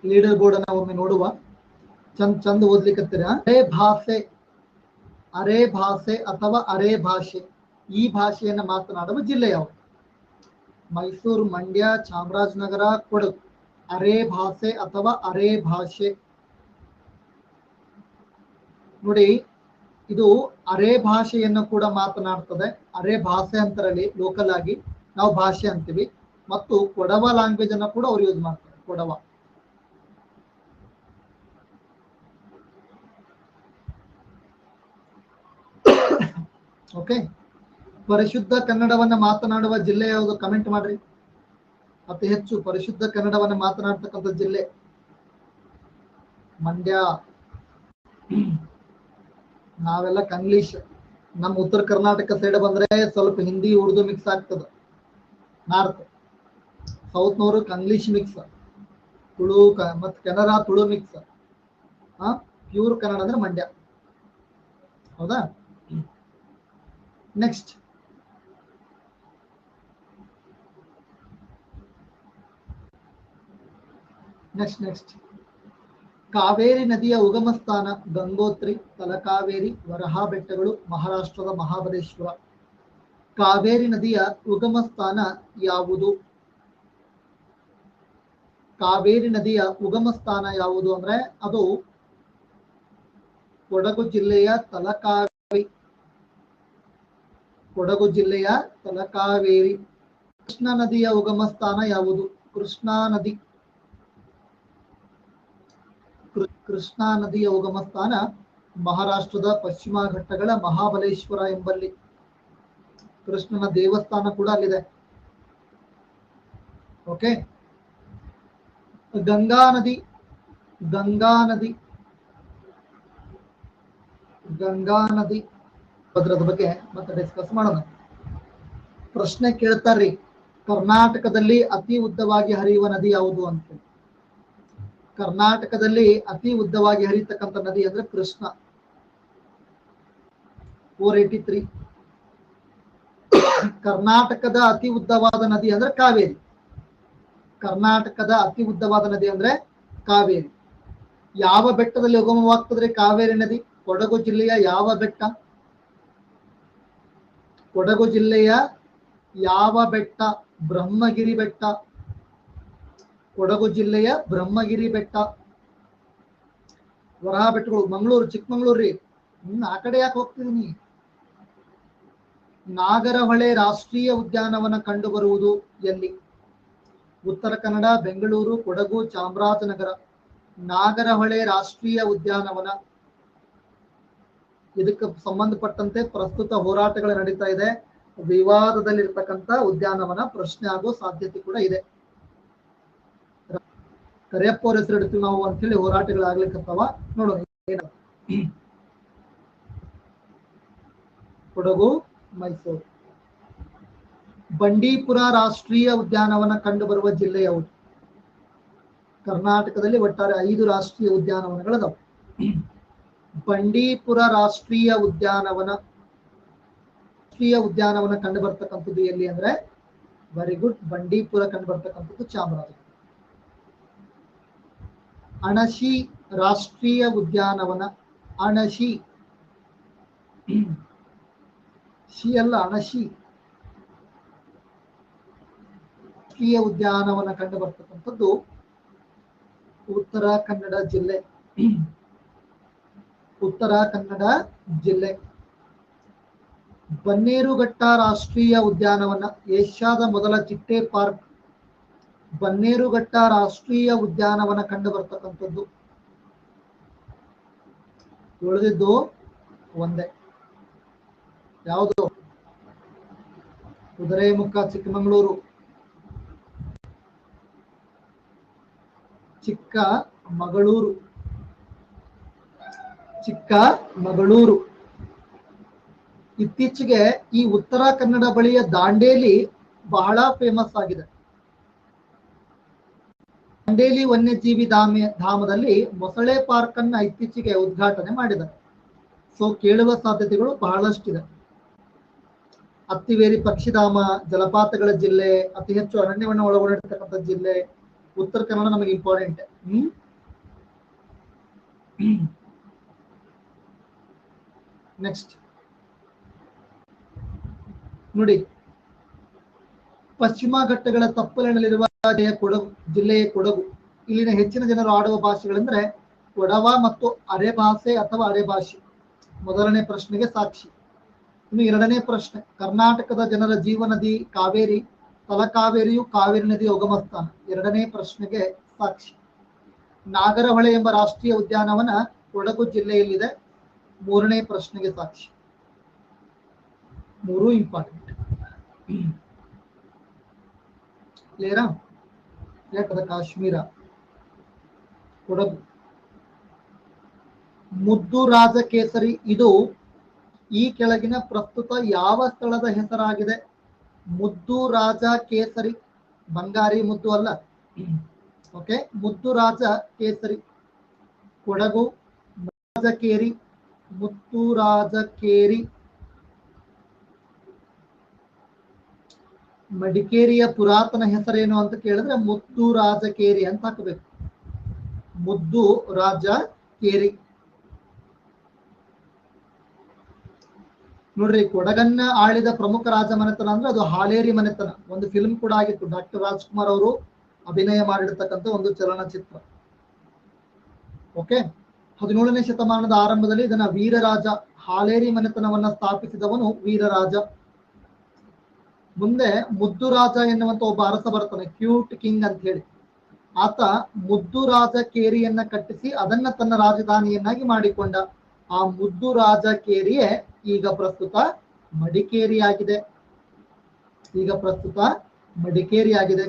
ಲೀಡರ್ ಬೋರ್ಡ್ ಅನ್ನ ಒಮ್ಮೆ ನೋಡುವ. ಚಂದ ಓದ್ಲಿಕ್ಕತ್ತೀರ. ಅರೆ ಭಾಷೆ ಅಥವಾ ಅರೆ ಭಾಷೆ, ಈ ಭಾಷೆಯನ್ನ ಮಾತನಾಡುವ ಜಿಲ್ಲೆ ಯಾವುದು? ಮೈಸೂರು, ಮಂಡ್ಯ, ಚಾಮರಾಜನಗರ, ಕೊಡಗು. ಅರೆ ಭಾಷೆ ಅಥವಾ ಅರೆ ಭಾಷೆ. ನೋಡಿ, ಇದು ಅರೆ ಭಾಷೆಯನ್ನು ಕೂಡ ಮಾತನಾಡ್ತದೆ. ಅರೆ ಭಾಷೆ ಅಂತರಲ್ಲಿ ಲೋಕಲ್ ಆಗಿ ನಾವು ಭಾಷೆ ಅಂತೀವಿ. ಮತ್ತು ಕೊಡವ ಲ್ಯಾಂಗ್ವೇಜ್ ಅನ್ನ ಕೂಡ ಅವ್ರು ಯೂಸ್ ಮಾಡ್ತಾರೆ. ಕೊಡವ. ಓಕೆ, ಪರಿಶುದ್ಧ ಕನ್ನಡವನ್ನ ಮಾತನಾಡುವ ಜಿಲ್ಲೆ ಯಾವುದು? ಕಮೆಂಟ್ ಮಾಡ್ರಿ. ಅತಿ ಹೆಚ್ಚು ಪರಿಶುದ್ಧ ಕನ್ನಡವನ್ನ ಮಾತನಾಡ್ತಕ್ಕಂಥ ಜಿಲ್ಲೆ ಮಂಡ್ಯ. ನಾವೆಲ್ಲ ಕಂಗ್ಲೀಷ್. ನಮ್ಮ ಉತ್ತರ ಕರ್ನಾಟಕ ಸೈಡ್ ಬಂದ್ರೆ ಸ್ವಲ್ಪ ಹಿಂದಿ ಉರ್ದು ಮಿಕ್ಸ್ ಆಗ್ತದೆ. ನಾರ್ತ್ ಸೌತ್ನವರು ಕಂಗ್ಲೀಷ್ ಮಿಕ್ಸ್, ತುಳು ಮತ್ತು ಕೆನರಾ ತುಳು ಮಿಕ್ಸ್. ಪ್ಯೂರ್ ಕನ್ನಡ ಅಂದ್ರೆ ಮಂಡ್ಯ. ಹೌದಾ? ನೆಕ್ಸ್ಟ್, ಕಾವೇರಿ ನದಿಯ ಉಗಮ ಸ್ಥಾನ ಗಂಗೋತ್ರಿ, ತಲಕಾವೇರಿ, ವರಹಾ ಬೆಟ್ಟಗಳು, ಮಹಾರಾಷ್ಟ್ರದ ಮಹಾಬಲೇಶ್ವರ. ಕಾವೇರಿ ನದಿಯ ಉಗಮ ಸ್ಥಾನ ಯಾವುದು? ಕಾವೇರಿ ನದಿಯ ಉಗಮ ಸ್ಥಾನ ಯಾವುದು ಅಂದ್ರೆ ಅದು ಕೊಡಗು ಜಿಲ್ಲೆಯ ತಲಕಾವೇರಿ. ಕೃಷ್ಣಾ ನದಿಯ ಉಗಮ ಸ್ಥಾನ ಯಾವುದು? ಕೃಷ್ಣಾ ನದಿಯ ಉಗಮ ಸ್ಥಾನ ಮಹಾರಾಷ್ಟ್ರದ ಪಶ್ಚಿಮ ಘಟ್ಟಗಳ ಮಹಾಬಲೇಶ್ವರ ಎಂಬಲ್ಲಿ. ಕೃಷ್ಣನ ದೇವಸ್ಥಾನ ಕೂಡ ಅಲ್ಲಿದೆ. ಓಕೆ, ಗಂಗಾ ನದಿ ಅದರದ ಬಗ್ಗೆ ಮತ್ತೆ ಡಿಸ್ಕಸ್ ಮಾಡೋಣ. ಪ್ರಶ್ನೆ ಕೇಳ್ತಾರ್ರಿ, ಕರ್ನಾಟಕದಲ್ಲಿ ಅತಿ ಉದ್ದವಾಗಿ ಹರಿಯುವ ನದಿ ಯಾವುದು ಅಂತ. ಕರ್ನಾಟಕದಲ್ಲಿ ಅತಿ ಉದ್ದವಾಗಿ ಹರಿಯತಕ್ಕಂಥ ನದಿ ಅಂದ್ರೆ ಕೃಷ್ಣ, 483. ಕರ್ನಾಟಕದ ಅತಿ ಉದ್ದವಾದ ನದಿ ಅಂದ್ರೆ ಕಾವೇರಿ. ಕರ್ನಾಟಕದ ಅತಿ ಉದ್ದವಾದ ನದಿ ಅಂದ್ರೆ ಕಾವೇರಿ. ಯಾವ ಬೆಟ್ಟದಲ್ಲಿ ಉಗಮವಾಗ್ತದ್ರೆ ಕಾವೇರಿ ನದಿ? ಕೊಡಗು ಜಿಲ್ಲೆಯ ಯಾವ ಬೆಟ್ಟ? ಕೊಡಗು ಜಿಲ್ಲೆಯ ಯಾವ ಬೆಟ್ಟ? ಬ್ರಹ್ಮಗಿರಿ ಬೆಟ್ಟ. ಕೊಡಗು ಜಿಲ್ಲೆಯ ಬ್ರಹ್ಮಗಿರಿ ಬೆಟ್ಟ. ವರಹಾ ಬೆಟ್ಟಗಳು ಮಂಗಳೂರು, ಚಿಕ್ಕಮಂಗ್ಳೂರು ರೀ. ಆ ಕಡೆ ಯಾಕೆ ಹೋಗ್ತಿದೀನಿ? ನಾಗರಹೊಳೆ ರಾಷ್ಟ್ರೀಯ ಉದ್ಯಾನವನ ಕಂಡು ಬರುವುದು ಎಲ್ಲಿ? ಉತ್ತರ ಕನ್ನಡ, ಬೆಂಗಳೂರು, ಕೊಡಗು, ಚಾಮರಾಜನಗರ. ನಾಗರಹೊಳೆ ರಾಷ್ಟ್ರೀಯ ಉದ್ಯಾನವನ. ಇದಕ್ಕೆ ಸಂಬಂಧಪಟ್ಟಂತೆ ಪ್ರಸ್ತುತ ಹೋರಾಟಗಳು ನಡೀತಾ ಇದೆ. ವಿವಾದದಲ್ಲಿರ್ತಕ್ಕಂಥ ಉದ್ಯಾನವನ ಪ್ರಶ್ನೆ ಆಗೋ ಸಾಧ್ಯತೆ ಕೂಡ ಇದೆ. ಕರಿಯಪ್ಪ ಅವ್ರ ಹೆಸರು ಇಡ್ತೀವಿ ನಾವು ಅಂತ ಹೇಳಿ ಹೋರಾಟಗಳಾಗ್ಲಿಕ್ಕತ್ತವ. ನೋಡೋಣ ಕೊಡಗು, ಮೈಸೂರು. ಬಂಡೀಪುರ ರಾಷ್ಟ್ರೀಯ ಉದ್ಯಾನವನ ಕಂಡು ಬರುವ ಜಿಲ್ಲೆ ಯಾವುದು? ಕರ್ನಾಟಕದಲ್ಲಿ ಒಟ್ಟಾರೆ 5 ರಾಷ್ಟ್ರೀಯ ಉದ್ಯಾನವನಗಳದಾವ. ಬಂಡೀಪುರ ರಾಷ್ಟ್ರೀಯ ಉದ್ಯಾನವನ ಕಂಡು ಬರ್ತಕ್ಕಂಥದ್ದು ಎಲ್ಲಿ ಅಂದ್ರೆ, ವೆರಿ ಗುಡ್, ಬಂಡೀಪುರ ಕಂಡು ಬರ್ತಕ್ಕಂಥದ್ದು ಚಾಮರಾಜನಗರ. ಅಣಶಿ ರಾಷ್ಟ್ರೀಯ ಉದ್ಯಾನವನ. ಅಣಶಿ, ಶಿ ಅಲ್ಲ, ಅಣಶಿ ರಾಷ್ಟ್ರೀಯ ಉದ್ಯಾನವನ ಕಂಡು ಬರ್ತಕ್ಕಂಥದ್ದು ಉತ್ತರ ಕನ್ನಡ ಜಿಲ್ಲೆ. ಬನ್ನೇರುಘಟ್ಟ ರಾಷ್ಟ್ರೀಯ ಉದ್ಯಾನವನ, ಏಷ್ಯಾದ ಮೊದಲ ಚಿಟ್ಟೆ ಪಾರ್ಕ್. ಬನ್ನೇರುಘಟ್ಟ ರಾಷ್ಟ್ರೀಯ ಉದ್ಯಾನವನ ಕಂಡು ಬರ್ತಕ್ಕಂಥದ್ದು ಉಳಿದಿದ್ದು ಒಂದೇ. ಯಾವುದು? ಕುದುರೆಮುಖ ಚಿಕ್ಕಮಗಳೂರು, ಚಿಕ್ಕಮಗಳೂರು, ಚಿಕ್ಕಮಗಳೂರು. ಇತ್ತೀಚೆಗೆ ಈ ಉತ್ತರ ಕನ್ನಡ ಬಳಿಯ ದಾಂಡೇಲಿ ಬಹಳ ಫೇಮಸ್ ಆಗಿದೆ. ದಾಂಡೇಲಿ ವನ್ಯಜೀವಿ ಧಾಮದಲ್ಲಿ ಮೊಸಳೆ ಪಾರ್ಕ್ ಅನ್ನ ಇತ್ತೀಚೆಗೆ ಉದ್ಘಾಟನೆ ಮಾಡಿದ್ದಾರೆ. ಸೊ ಕೇಳುವ ಸಾಧ್ಯತೆಗಳು ಬಹಳಷ್ಟಿದೆ. ಅತ್ತಿವೇರಿ ಪಕ್ಷಿಧಾಮ, ಜಲಪಾತಗಳ ಜಿಲ್ಲೆ, ಅತಿ ಹೆಚ್ಚು ಅರಣ್ಯವನ್ನು ಒಳಗೊಂಡಿರ್ತಕ್ಕಂಥ ಜಿಲ್ಲೆ ಉತ್ತರ ಕನ್ನಡ ನಮಗೆ ಇಂಪಾರ್ಟೆಂಟ್. ನೆಕ್ಸ್ಟ್ ನೋಡಿ, ಪಶ್ಚಿಮ ಘಟ್ಟಗಳ ತಪ್ಪಲಿನಲ್ಲಿರುವ ಕೊಡಗು ಜಿಲ್ಲೆಯ ಕೊಡಗು. ಇಲ್ಲಿನ ಹೆಚ್ಚಿನ ಜನರು ಆಡುವ ಭಾಷೆಗಳೆಂದ್ರೆ ಕೊಡವ ಮತ್ತು ಅರೆಭಾಷೆ ಅಥವಾ ಅರೆಭಾಷೆ. ಮೊದಲನೇ ಪ್ರಶ್ನೆಗೆ ಸಾಕ್ಷಿ. ಇನ್ನು ಎರಡನೇ ಪ್ರಶ್ನೆ, ಕರ್ನಾಟಕದ ಜನರ ಜೀವನದಿ ಕಾವೇರಿ, ತಲಕಾವೇರಿಯು ಕಾವೇರಿ ನದಿಯ ಉಗಮ ಸ್ಥಾನ. ಎರಡನೇ ಪ್ರಶ್ನೆಗೆ ಸಾಕ್ಷಿ. ನಾಗರಹೊಳೆ ಎಂಬ ರಾಷ್ಟ್ರೀಯ ಉದ್ಯಾನವನ ಕೊಡಗು ಜಿಲ್ಲೆಯಲ್ಲಿದೆ. ಮೂರನೇ ಪ್ರಶ್ನೆಗೆ ಸಾಕ್ಷಿ. ಮೂರು ಇಂಪಾರ್ಟೆಂಟ್. ಕ್ಲಿಯರಾ? ಯಾಕಂದ್ರೆ ಕಾಶ್ಮೀರ, ಕೊಡಗು. ಮುದ್ದು ರಾಜ ಕೇಸರಿ ಇದು ಈ ಕೆಳಗಿನ ಪ್ರಸ್ತುತ ಯಾವ ಸ್ಥಳದ ಹೆಸರಾಗಿದೆ? ಮುದ್ದು ರಾಜ ಕೇಸರಿ, ಬಂಗಾರಿ ಮುದ್ದು ಅಲ್ಲ. ಓಕೆ, ಮುದ್ದು ರಾಜ ಕೇಸರಿ, ಕೊಡಗು, ರಾಜಕೇರಿ, ಮುತ್ತು ರಾಜಕೇರಿ. ಮಡಿಕೇರಿಯ ಪುರಾತನ ಹೆಸರೇನು ಅಂತ ಕೇಳಿದ್ರೆ ಮುದ್ದು ರಾಜಕೇರಿ ಅಂತ ಹಾಕಬೇಕು. ಮುದ್ದು ರಾಜ ಕೇರಿ. ನೋಡ್ರಿ, ಕೊಡಗನ್ನ ಆಳಿದ ಪ್ರಮುಖ ರಾಜ ಮನೆತನ ಅಂದ್ರೆ ಅದು ಹಾಲೇರಿ ಮನೆತನ. ಒಂದು ಫಿಲ್ಮ್ ಕೂಡ ಆಗಿತ್ತು, ಡಾಕ್ಟರ್ ರಾಜ್ಕುಮಾರ್ ಅವರು ಅಭಿನಯ ಮಾಡಿರ್ತಕ್ಕಂಥ ಒಂದು ಚಲನಚಿತ್ರ. ಓಕೆ, 17ನೇ ಶತಮಾನದ ಆರಂಭದಲ್ಲಿ ಇದನ್ನ ವೀರರಾಜ, ಹಾಲೇರಿ ಮನೆತನವನ್ನ ಸ್ಥಾಪಿಸಿದವನು ವೀರರಾಜ. ಮುಂದೆ ಮುದ್ದು ರಾಜ ಎನ್ನುವಂತ ಒಬ್ಬ ಅರಸ ಬರ್ತಾನೆ, ಕ್ಯೂಟ್ ಕಿಂಗ್ ಅಂತ ಹೇಳಿ. ಆತ ಮುದ್ದು ರಾಜ ಕೇರಿಯನ್ನ ಕಟ್ಟಿಸಿ ಅದನ್ನ ತನ್ನ ರಾಜಧಾನಿಯನ್ನಾಗಿ ಮಾಡಿಕೊಂಡ. ಆ ಮುದ್ದು ರಾಜ ಕೇರಿಯೇ ಈಗ ಪ್ರಸ್ತುತ ಮಡಿಕೇರಿ ಆಗಿದೆ.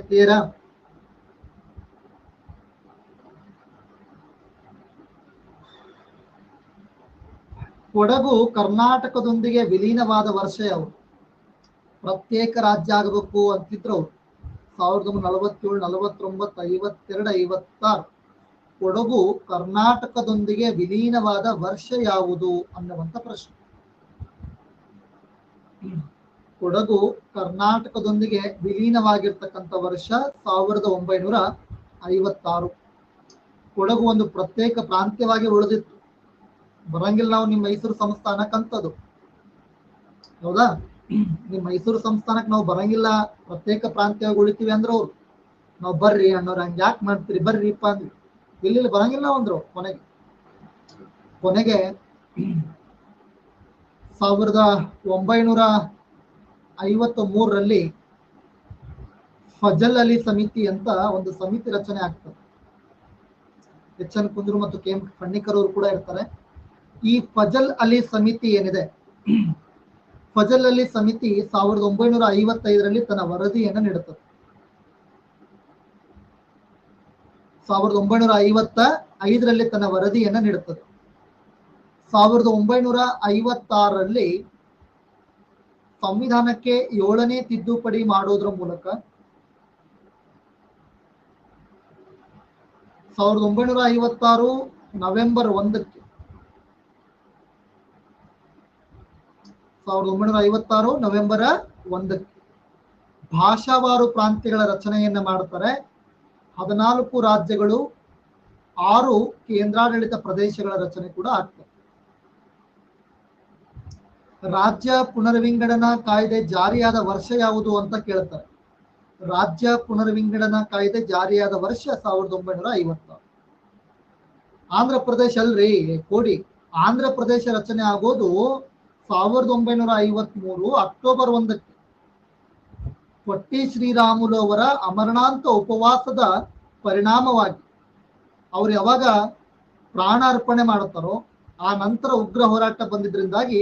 ಕ್ಲಿಯರಾ? ಕೊಡಗು ಕರ್ನಾಟಕದೊಂದಿಗೆ ವಿಲೀನವಾದ ವರ್ಷ ಯಾವುದು? ಪ್ರತ್ಯೇಕ ರಾಜ್ಯ ಆಗಬೇಕು ಅಂತಿದ್ರು ಅವರು 1947, 49, 52, 56. ಕೊಡಗು ಕರ್ನಾಟಕದೊಂದಿಗೆ ವಿಲೀನವಾದ ವರ್ಷ ಯಾವುದು ಅನ್ನುವಂಥ ಪ್ರಶ್ನೆ. ಕೊಡಗು ಕರ್ನಾಟಕದೊಂದಿಗೆ ವಿಲೀನವಾಗಿರ್ತಕ್ಕಂಥ ವರ್ಷ 1956. ಕೊಡಗು ಒಂದು ಪ್ರತ್ಯೇಕ ಪ್ರಾಂತ್ಯವಾಗಿ ಉಳಿದಿತ್ತು. ಬರಂಗಿಲ್ಲ ನಾವು ನಿಮ್ಮ ಮೈಸೂರು ಸಂಸ್ಥಾನಕ್ಕಂತದ್ದು, ಹೌದಾ? ನಿಮ್ಮ ಮೈಸೂರು ಸಂಸ್ಥಾನಕ್ಕೆ ನಾವು ಬರಂಗಿಲ್ಲ, ಪ್ರತ್ಯೇಕ ಪ್ರಾಂತ್ಯವಾಗಿ ಉಳಿತೀವಿ ಅಂದ್ರೆ ಅವ್ರು ನಾವು ಬರ್ರಿ ಅನ್ನೋರು, ಹಂಗೆ ಯಾಕೆ ಮಾಡ್ತೀರಿ, ಬರ್ರಿಪ್ಪ ಅಂದ್ವಿ. ಇಲ್ಲಿ ಬರಂಗಿಲ್ಲ ಅಂದ್ರು. ಕೊನೆಗೆ 1953ರಲ್ಲಿ ಫಜಲ್ ಅಲಿ ಸಮಿತಿ ಅಂತ ಒಂದು ಸಮಿತಿ ರಚನೆ ಆಗ್ತದೆ. ಎಚ್ ಎನ್ ಕುಂದ್ರು ಮತ್ತು ಕೆ ಎಂ ಖಂಡಿಕರ್ ಅವರು ಕೂಡ ಇರ್ತಾರೆ. ಈ ಫಜಲ್ ಅಲಿ ಸಮಿತಿ ಏನಿದೆ, ಫಜಲ್ ಅಲಿ ಸಮಿತಿ 1955ರಲ್ಲಿ ತನ್ನ ವರದಿಯನ್ನು ನೀಡುತ್ತದೆ. 1955ರಲ್ಲಿ ತನ್ನ ವರದಿಯನ್ನು ನೀಡುತ್ತದೆ. 1956ರಲ್ಲಿ ಸಂವಿಧಾನಕ್ಕೆ 7ನೇ ತಿದ್ದುಪಡಿ ಮಾಡೋದ್ರ ಮೂಲಕ 1956 ನವೆಂಬರ್ 1ಕ್ಕೆ 1956 ನವೆಂಬರ್ 1ಕ್ಕೆ ಭಾಷಾವಾರು ಪ್ರಾಂತ್ಯಗಳ ರಚನೆಯನ್ನ ಮಾಡ್ತಾರೆ. 14 ರಾಜ್ಯಗಳು, 6 ಕೇಂದ್ರಾಡಳಿತ ಪ್ರದೇಶಗಳ ರಚನೆ ಕೂಡ ಆಗ್ತದೆ. ರಾಜ್ಯ ಪುನರ್ವಿಂಗಡಣಾ ಕಾಯ್ದೆ ಜಾರಿಯಾದ ವರ್ಷ ಯಾವುದು ಅಂತ ಕೇಳ್ತಾರೆ. ರಾಜ್ಯ ಪುನರ್ವಿಂಗಡಣಾ ಕಾಯ್ದೆ ಜಾರಿಯಾದ ವರ್ಷ 1956. ಆಂಧ್ರ ಪ್ರದೇಶ ಅಲ್ರಿ ಕೋಡಿ, ಆಂಧ್ರ ಪ್ರದೇಶ ರಚನೆ ಆಗೋದು 1953 ಅಕ್ಟೋಬರ್ 1ಕ್ಕೆ. ಪೊಟ್ಟಿ ಶ್ರೀರಾಮುಲು ಅವರ ಅಮರಣಾಂತ ಉಪವಾಸದ ಪರಿಣಾಮವಾಗಿ ಅವ್ರು ಯಾವಾಗ ಪ್ರಾಣ ಅರ್ಪಣೆ ಮಾಡುತ್ತಾರೋ ಆ ನಂತರ ಉಗ್ರ ಹೋರಾಟ ಬಂದಿದ್ರಿಂದಾಗಿ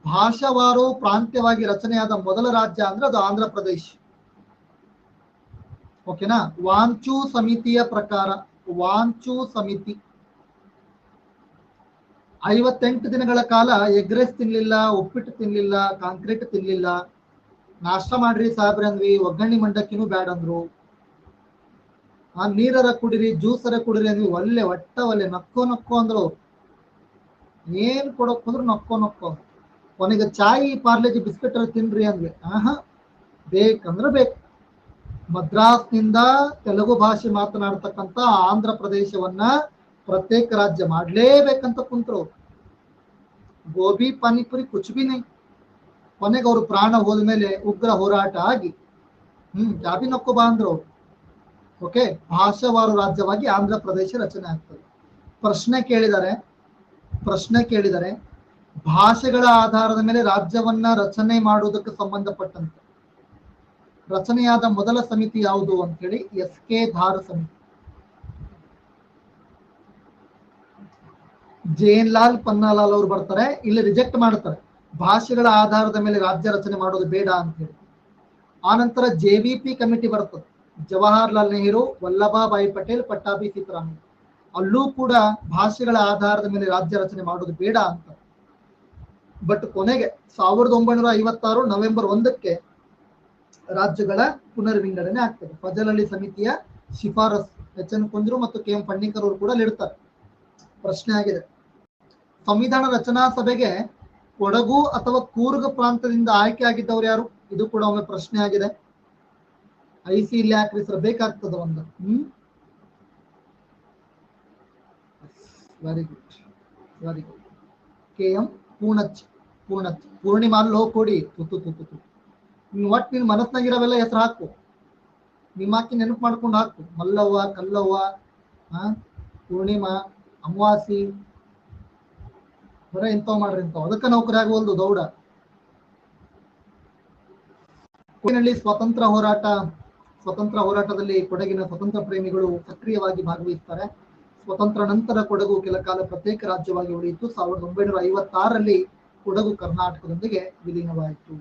ಭಾಷಾವಾರು ಪ್ರಾಂತ್ಯವಾಗಿ ರಚನೆಯಾದ ಮೊದಲ ರಾಜ್ಯ ಅಂದ್ರೆ ಅದು ಆಂಧ್ರ ಪ್ರದೇಶ್. ಓಕೆನಾ. ವಾಂಚು ಸಮಿತಿಯ ಪ್ರಕಾರ, ವಾಂಚು ಸಮಿತಿ 58 ದಿನಗಳ ಕಾಲ ಎಗ್ ರೈಸ್ ತಿನ್ಲಿಲ್ಲ, ಉಪ್ಪಿಟ್ಟು ತಿನ್ಲಿಲ್ಲ, ಕಾಂಕ್ರೀಟ್ ತಿನ್ಲಿಲ್ಲ. ನಾಷ್ಟ ಮಾಡ್ರಿ ಸಾಹೇಬ್ರ ಅಂದ್ವಿ, ಒಗ್ಗರಣೆ ಮಂಡಕ್ಕಿನೂ ಬ್ಯಾಡ ಅಂದ್ರು. ಆ ನೀರರ ಕುಡಿರಿ, ಜ್ಯೂಸರ ಕುಡಿರಿ ಅಂದ್ವಿ, ಒಲ್ಲೆ ಒಟ್ಟ ಒಲ್ಲೆ ನಕ್ಕೋ ಅಂದ್ರು. ಏನ್ ಕೊಡಕ್ ಹೋದ್ರು ನಕ್ಕೋ. ಕೊನೆಗೆ ಚಾಯ್ ಪಾರ್ಲೇಜಿ ಬಿಸ್ಕೆಟ್ ತಿನ್ರಿ ಅಂದ್ವಿ. ಬೇಕಂದ್ರೆ ಬೇಕು. ಮದ್ರಾಸ್ನಿಂದ ತೆಲುಗು ಭಾಷೆ ಮಾತನಾಡ್ತಕ್ಕಂಥ ಆಂಧ್ರ ಪ್ರದೇಶವನ್ನ ಪ್ರತ್ಯೇಕ ರಾಜ್ಯ ಮಾಡ್ಲೇಬೇಕಂತ ಕುಂತರು. ಗೋಬಿ ಪಾನಿಪುರಿ ಕುಚ್ ಬಿ ನೈ. ಕೊನೆಗೆ ಅವರು ಪ್ರಾಣ ಹೋದ್ಮೇಲೆ ಉಗ್ರ ಹೋರಾಟ ಆಗಿ ಜಾಬಿ ನಕ್ಕೋ ಬಾ ಅಂದ್ರು. ಓಕೆ, ಭಾಷಾವಾರು ರಾಜ್ಯವಾಗಿ ಆಂಧ್ರ ಪ್ರದೇಶ ರಚನೆ ಆಗ್ತದೆ. ಪ್ರಶ್ನೆ ಕೇಳಿದರೆ ಭಾಷೆಗಳ ಆಧಾರದ ಮೇಲೆ ರಾಜ್ಯವನ್ನ ರಚನೆ ಮಾಡುವುದಕ್ಕೆ ಸಂಬಂಧಪಟ್ಟಂತೆ ರಚನೆಯಾದ ಮೊದಲ ಸಮಿತಿ ಯಾವುದು ಅಂತ ಹೇಳಿ ಎಸ್.ಕೆ. ಧಾರ್ ಸಮಿತಿ. ಜೇನ್ಲಾಲ್ ಪನ್ನಾಲಾಲ್ ಅವರು ಬರ್ತಾರೆ, ಇಲ್ಲಿ ರಿಜೆಕ್ಟ್ ಮಾಡ್ತಾರೆ, ಭಾಷೆಗಳ ಆಧಾರದ ಮೇಲೆ ರಾಜ್ಯ ರಚನೆ ಮಾಡೋದು ಬೇಡ ಅಂತ ಹೇಳಿ. ಆನಂತರ JVP ಕಮಿಟಿ ಬರ್ತದೆ, ಜವಾಹರ್ಲಾಲ್ ನೆಹರು, ವಲ್ಲಭಾಬಾಯಿ ಪಟೇಲ್, ಪಟ್ಟಾಭಿ ಸೀತಾರಾಮಯ್ಯ. ಅಲ್ಲೂ ಕೂಡ ಭಾಷೆಗಳ ಆಧಾರದ ಮೇಲೆ ರಾಜ್ಯ ರಚನೆ ಮಾಡೋದು ಬೇಡ ಅಂತ. ಬಟ್ ಕೊನೆಗೆ 1956 ನವೆಂಬರ್ 1ಕ್ಕೆ ರಾಜ್ಯಗಳ ಪುನರ್ವಿಂಗಡಣೆ ಆಗ್ತದೆ. ಫಜಲ್ ಅಲಿ ಸಮಿತಿಯ ಶಿಫಾರಸ್ H.N. ಕುಂದ್ರು ಮತ್ತು KM ಫಣ್ಣಿಕರ್ ಅವರು ಕೂಡ ಅಲ್ಲಿರ್ತಾರೆ. ಪ್ರಶ್ನೆ ಆಗಿದೆ, ಸಂವಿಧಾನ ರಚನಾ ಸಭೆಗೆ ಕೊಡಗು ಅಥವಾ ಕೂರ್ಗ್ ಪ್ರಾಂತದಿಂದ ಆಯ್ಕೆ ಆಗಿದ್ದವ್ರು ಯಾರು? ಇದು ಕೂಡ ಒಮ್ಮೆ ಪ್ರಶ್ನೆ ಆಗಿದೆ. IC ಇಲ್ಲಿ ಹಾಕಿಸಬೇಕಾಗ್ತದೆ ಒಂದು. Very good. KM ಪೂರ್ಣಿಮಾ ಅಲ್ಲಿ ಹೋಗಿ ಕೊಡಿ. ಒಟ್ಟು ನಿನ್ ಮನಸ್ನಾಗಿರೋವೆಲ್ಲ ಹೆಸರು ಹಾಕು, ನಿಮ್ಮಾಕಿ ನೆನಪು ಮಾಡ್ಕೊಂಡು ಹಾಕು. ಮಲ್ಲವ್ವ, ಕಲ್ಲವ್ವ, ಪೂರ್ಣಿಮಾ, ಅಮಾವಾಸಿ, ಬರ ಇಂಥವ್ ಮಾಡ್ರಿ ಇಂಥವ್. ಅದಕ್ಕೆ ನೌಕರಿ ಆಗುವಲ್ದು ದೌಡ. ಕೊಡಗಿನಲ್ಲಿ ಸ್ವಾತಂತ್ರ್ಯ ಹೋರಾಟದಲ್ಲಿ ಕೊಡಗಿನ ಸ್ವತಂತ್ರ ಪ್ರೇಮಿಗಳು ಸಕ್ರಿಯವಾಗಿ ಭಾಗವಹಿಸ್ತಾರೆ. ಸ್ವತಂತ್ರ ನಂತರ ಕೊಡಗು ಕೆಲ ಕಾಲ ಪ್ರತ್ಯೇಕ ರಾಜ್ಯವಾಗಿ ಉಳಿಯಿತು. 1956ರಲ್ಲಿ ಕೊಡಗು ಕರ್ನಾಟಕದೊಂದಿಗೆ ವಿಲೀನವಾಯಿತು.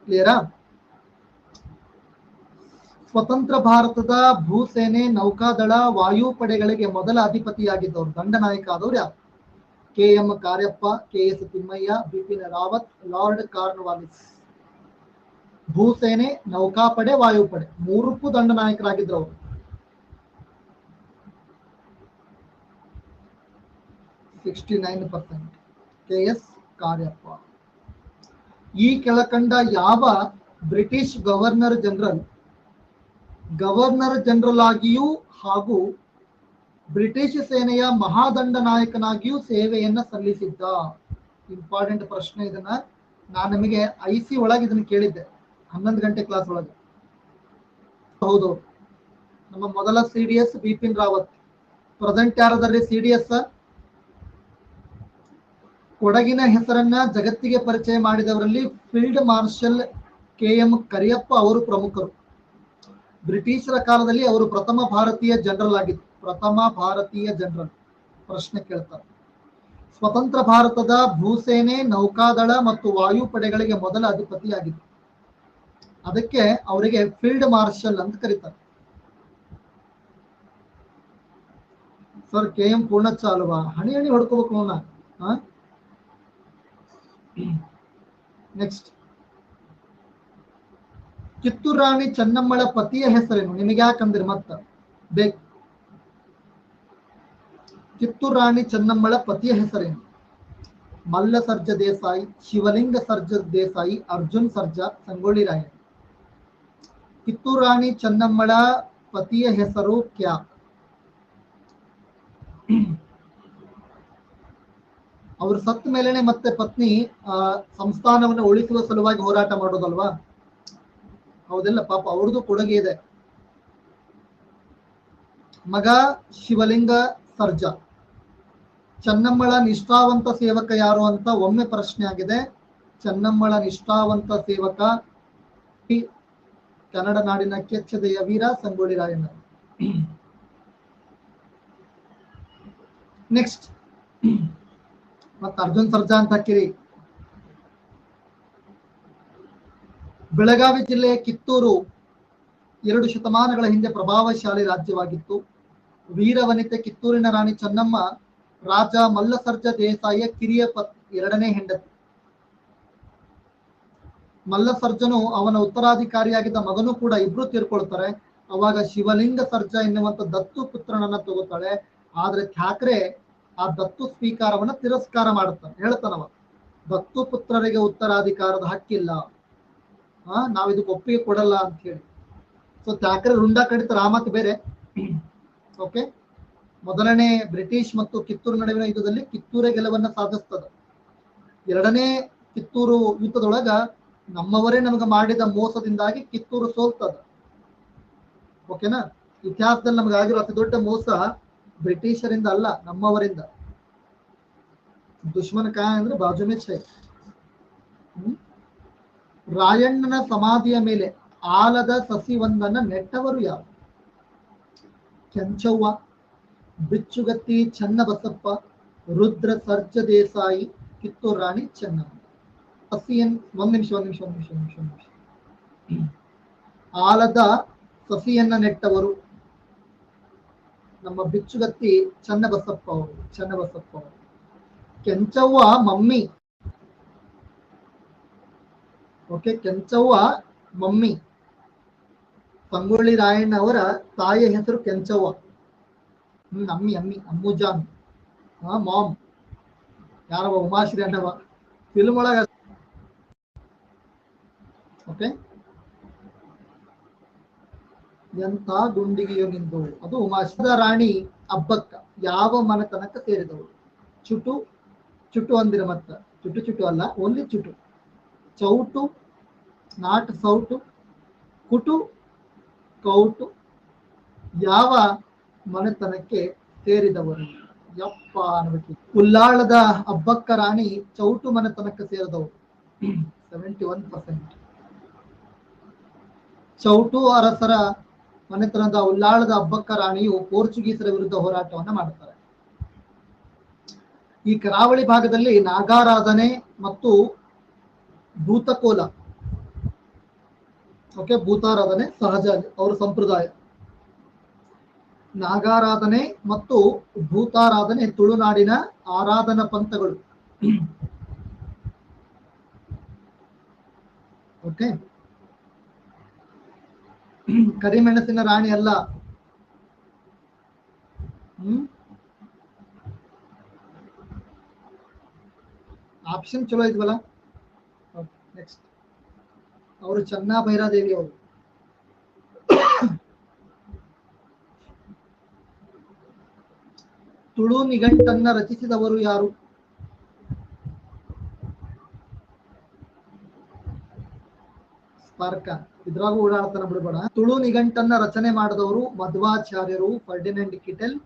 ಕ್ಲಿಯರಾ? ಸ್ವತಂತ್ರ ಭಾರತದ ಭೂಸೇನೆ, ನೌಕಾದಳ, ವಾಯುಪಡೆಗಳಿಗೆ ಮೊದಲ ಅಧಿಪತಿಯಾಗಿದ್ದವರು, ದಂಡನಾಯಕ ಆದವ್ರು ಯಾರು? KM Cariappa, KS Thimayya, Bipin Rawat, Lord Cornwallis. ಭೂಸೇನೆ, ನೌಕಾಪಡೆ, ವಾಯುಪಡೆ ಮೂರಕ್ಕೂ ದಂಡನಾಯಕರಾಗಿದ್ರು ಅವರು. 69% KS ಕಾರ್ಯಪ್ಪ. ಈ ಕೆಳಕಂಡ ಯಾವ ಬ್ರಿಟಿಷ್ ಗವರ್ನರ್ ಜನರಲ್ ಆಗಿಯೂ ಹಾಗೂ ಬ್ರಿಟಿಷ್ ಸೇನೆಯ ಮಹಾದಂಡ ನಾಯಕನಾಗಿಯೂ ಸೇವೆಯನ್ನ ಸಲ್ಲಿಸಿದ್ದ? ಇಂಪಾರ್ಟೆಂಟ್ ಪ್ರಶ್ನೆ. ಇದನ್ನ ನಾನು ನಿಮಗೆ IC ಒಳಗೆ ಇದನ್ನ ಕೇಳಿದ್ದೆ 11 ಗಂಟೆ ಕ್ಲಾಸ್ ಒಳಗೆ. ಹೌದು, ನಮ್ಮ ಮೊದಲ CDS ಬಿಪಿನ್ ರಾವತ್. ಪ್ರೆಸೆಂಟ್ ಯಾರದಾರ್ರಿ CDS? ಕೊಡಗಿನ ಹೆಸರನ್ನ ಜಗತ್ತಿಗೆ ಪರಿಚಯ ಮಾಡಿದವರಲ್ಲಿ ಫೀಲ್ಡ್ ಮಾರ್ಷಲ್ KM ಕರಿಯಪ್ಪ ಅವರು ಪ್ರಮುಖರು. ಬ್ರಿಟಿಷರ ಕಾಲದಲ್ಲಿ ಅವರು ಪ್ರಥಮ ಭಾರತೀಯ ಜನರಲ್. ಪ್ರಶ್ನೆ ಕೇಳ್ತಾರೆ. ಸ್ವತಂತ್ರ ಭಾರತದ ಭೂಸೇನೆ, ನೌಕಾದಳ ಮತ್ತು ವಾಯುಪಡೆಗಳಿಗೆ ಮೊದಲ ಅಧಿಪತಿಯಾಗಿತ್ತು. ಅದಕ್ಕೆ ಅವರಿಗೆ ಫೀಲ್ಡ್ ಮಾರ್ಷಲ್ ಅಂತ ಕರೀತಾರೆ. ಸರ್ KM ಪೂರ್ಣಚ್ಚ ಅಲ್ವಾ? ಹಣಿ ಹೊಡ್ಕೋಬೇಕು ಅವನ. ನೆಕ್ಸ್ಟ್, ಕಿತ್ತೂರು ರಾಣಿ ಚೆನ್ನಮ್ಮಳ ಪತಿಯ ಹೆಸರೇನು? ನಿಮಗೆ ಯಾಕಂದ್ರೆ ಮತ್ತ ಬೇಕು. ಕಿತ್ತೂರು ರಾಣಿ ಚೆನ್ನಮ್ಮಳ ಪತಿಯ ಹೆಸರೇನು? ಮಲ್ಲ ಸರ್ಜ ದೇಸಾಯಿ, ಶಿವಲಿಂಗ ಸರ್ಜ ದೇಸಾಯಿ, ಅರ್ಜುನ್ ಸರ್ಜಾ, ಸಂಗೊಳ್ಳಿ ರಾಯಣ್ಣ. ಕಿತ್ತೂರು ರಾಣಿ ಚೆನ್ನಮ್ಮಳ ಪತಿಯ ಹೆಸರು ಕ್ಯಾ? ಅವರು ಸತ್ತ ಮೇಲೆನೆ ಮತ್ತೆ ಪತ್ನಿ ಸಂಸ್ಥಾನವನ್ನು ಉಳಿಸುವ ಸಲುವಾಗಿ ಹೋರಾಟ ಮಾಡೋದಲ್ವಾ? ಹೌದಿಲ್ಲ? ಪಾಪ ಅವ್ರದ್ದು ಕೊಡುಗೆ ಇದೆ. ಮಗ ಶಿವಲಿಂಗ ಸರ್ಜಾ. ಚೆನ್ನಮ್ಮಳ ನಿಷ್ಠಾವಂತ ಸೇವಕ ಯಾರು ಅಂತ ಒಮ್ಮೆ ಪ್ರಶ್ನೆ ಆಗಿದೆ. ಚೆನ್ನಮ್ಮಳ ನಿಷ್ಠಾವಂತ ಸೇವಕ ಕನ್ನಡ ನಾಡಿನ ಕೆಚ್ಚೆದೆಯ ವೀರ ಸಂಗೊಳ್ಳಿ ರಾಯಣ್ಣ. ನೆಕ್ಸ್ಟ್, ಮತ್ತ ಅರ್ಜುನ್ ಸರ್ಜಾ ಅಂತ ಹಾಕಿರಿ. ಬೆಳಗಾವಿ ಜಿಲ್ಲೆಯ ಕಿತ್ತೂರು 2 ಶತಮಾನಗಳ ಹಿಂದೆ ಪ್ರಭಾವಶಾಲಿ ರಾಜ್ಯವಾಗಿತ್ತು. ವೀರವನಿತೆ ಕಿತ್ತೂರಿನ ರಾಣಿ ಚೆನ್ನಮ್ಮ ರಾಜ ಮಲ್ಲಸರ್ಜ ದೇಸಾಯಿಯ ಕಿರಿಯ ಎರಡನೇ ಹೆಂಡತಿ. ಮಲ್ಲಸರ್ಜನು ಅವನ ಉತ್ತರಾಧಿಕಾರಿಯಾಗಿದ್ದ ಮಗನೂ ಕೂಡ ಇಬ್ರು ತೀರ್ಕೊಳ್ತಾರೆ. ಅವಾಗ ಶಿವಲಿಂಗ ಸರ್ಜಾ ಎನ್ನುವಂತ ದತ್ತು ಪುತ್ರನನ್ನ ತಗೋತಾಳೆ. ಆದ್ರೆ ಥ್ಯಾಕ್ರೆ ಆ ದತ್ತು ಸ್ವೀಕಾರವನ್ನ ತಿರಸ್ಕಾರ ಮಾಡುತ್ತಾನೆ. ಹೇಳ್ತಾನವ, ದತ್ತು ಪುತ್ರರಿಗೆ ಉತ್ತರಾಧಿಕಾರದ ಹಕ್ಕಿಲ್ಲ, ನಾವ್ ಇದಕ್ಕೆ ಒಪ್ಪಿಗೆ ಕೊಡಲ್ಲ ಅಂತ ಹೇಳಿ. ಸೊ ಥ್ಯಾಕ್ರೆ ರುಂಡ ಕಡಿತ ರಾಮತ್ ಬೇರೆ. ಓಕೆ, ಮೊದಲನೇ ಬ್ರಿಟಿಷ್ ಮತ್ತು ಕಿತ್ತೂರು ನಡುವಿನ ಯುದ್ಧದಲ್ಲಿ ಕಿತ್ತೂರೇ ಗೆಲುವನ್ನ ಸಾಧಿಸ್ತದೆ. ಎರಡನೇ ಕಿತ್ತೂರು ಯುದ್ಧದೊಳಗ ನಮ್ಮವರೇ ನಮಗೆ ಮಾಡಿದ ಮೋಸದಿಂದಾಗಿ ಕಿತ್ತೂರು ಸೋಲ್ತದ. ಓಕೆನಾ, ಇತಿಹಾಸದಲ್ಲಿ ನಮ್ಗೆ ಆಗಿರೋ ಅತಿ ದೊಡ್ಡ ಮೋಸ ಬ್ರಿಟಿಷರಿಂದ ಅಲ್ಲ, ನಮ್ಮವರಿಂದ. ದುಶ್ಮನ್ ಕಾಯ ಅಂದ್ರೆ ಬಾಜು ಮೇ ಛೈ. ರಾಯಣ್ಣನ ಸಮಾಧಿಯ ಮೇಲೆ ಆಲದ ಸಸಿ ಒಂದನ್ನ ನೆಟ್ಟವರು ಯಾರು? ಕೆಂಚವ್ವ, ಬಿಚ್ಚುಗತ್ತಿ ಚನ್ನಬಸಪ್ಪ, ರುದ್ರ ಸರ್ಜ ದೇಸಾಯಿ, ಕಿತ್ತೂರು ರಾಣಿ ಚೆನ್ನಮ್ಮ. ಸಸಿಯನ್ ಒಂದ್ ನಿಮಿಷ. ಆಲದ ಸಸಿಯನ್ನ ನೆಟ್ಟವರು ನಮ್ಮ ಬಿಚ್ಚುಗತ್ತಿ ಚನ್ನಬಸಪ್ಪ ಅವರು. Kenchavva mummy. Okay, Kenchavva mummy. Sangolli Rayanna ಅವರ ತಾಯಿಯ ಹೆಸರು ಕೆಂಚವ್ವ. ಅಮ್ಮಿ ಅಮ್ಮುಜಾನ್. ಮಾಮ್ ಯಾರವ? ಉಮಾಶ್ರೀ ಅಣ್ಣವ. ಫಿಲ್ಮ್ ಒಳಗ. ಓಕೆ, ಎಂತ ಗುಂಡಿಗೆಯೋ ನಿಂದವಳು, ಅದು ಉಮಾಶ್ರೀ. ರಾಣಿ ಅಬ್ಬಕ್ಕ ಯಾವ ಮನೆತನಕ್ಕ ಸೇರಿದವಳು? ಚುಟು ಅಂದಿರ ಮತ್ತ ಚುಟು ಅಲ್ಲ, ಓನ್ಲಿ ಚುಟು. ಚೌಟು, ನಾಟ್ ಸೌಟು, ಕುಟು, ಕೌಟು ಯಾವ ಮನೆತನಕ್ಕೆ ಸೇರಿದವರು? ಯಪ್ಪ ಅನ್ಬೇಕು. ಉಲ್ಲಾಳದ ಅಬ್ಬಕ್ಕ ರಾಣಿ ಚೌಟು ಮನೆತನಕ್ಕೆ ಸೇರಿದವರು 71%. ಚೌಟು ಅರಸರ ಮನೆತನದ ಉಲ್ಲಾಳದ ಅಬ್ಬಕ್ಕ ರಾಣಿಯು ಪೋರ್ಚುಗೀಸರ ವಿರುದ್ಧ ಹೋರಾಟವನ್ನ ಮಾಡ್ತಾರೆ. ಈ ಕರಾವಳಿ ಭಾಗದಲ್ಲಿ ನಾಗಾರಾಧನೆ ಮತ್ತು ಭೂತಕೋಲ, ಓಕೆ, ಭೂತಾರಾಧನೆ ಸಹಜ ಅವರ ಸಂಪ್ರದಾಯ. ನಾಗಾರಾಧನೆ ಮತ್ತು ಭೂತಾರಾಧನೆ ತುಳುನಾಡಿನ ಆರಾಧನಾ ಪಂಥಗಳು. ಓಕೆ, ಕರಿಮೆಣಸಿನ ರಾಣಿ ಅಲ್ಲ. ಆಪ್ಷನ್ ಚಲೋ ಇದ್ವಲ್ಲ. ನೆಕ್ಸ್ಟ್, ಅವರು ಚೆನ್ನಭೈರಾದೇವಿ ಅವರು. ತುಳು ನಿಘಂಟನ್ನ ರಚಿಸಿದವರು ಯಾರು? ಸ್ಪಾರ್ಕ. ಇದ್ರಾಗೂ ಓಡಾಡ್ತಾನ ಬಿಡಬೇಡ. ತುಳು ನಿಘಂಟನ್ನ ರಚನೆ ಮಾಡಿದವರು ಮಧ್ವಾಚಾರ್ಯರು, ಫರ್ಡಿನೆಂಡ್ ಕಿಟೆಲ್,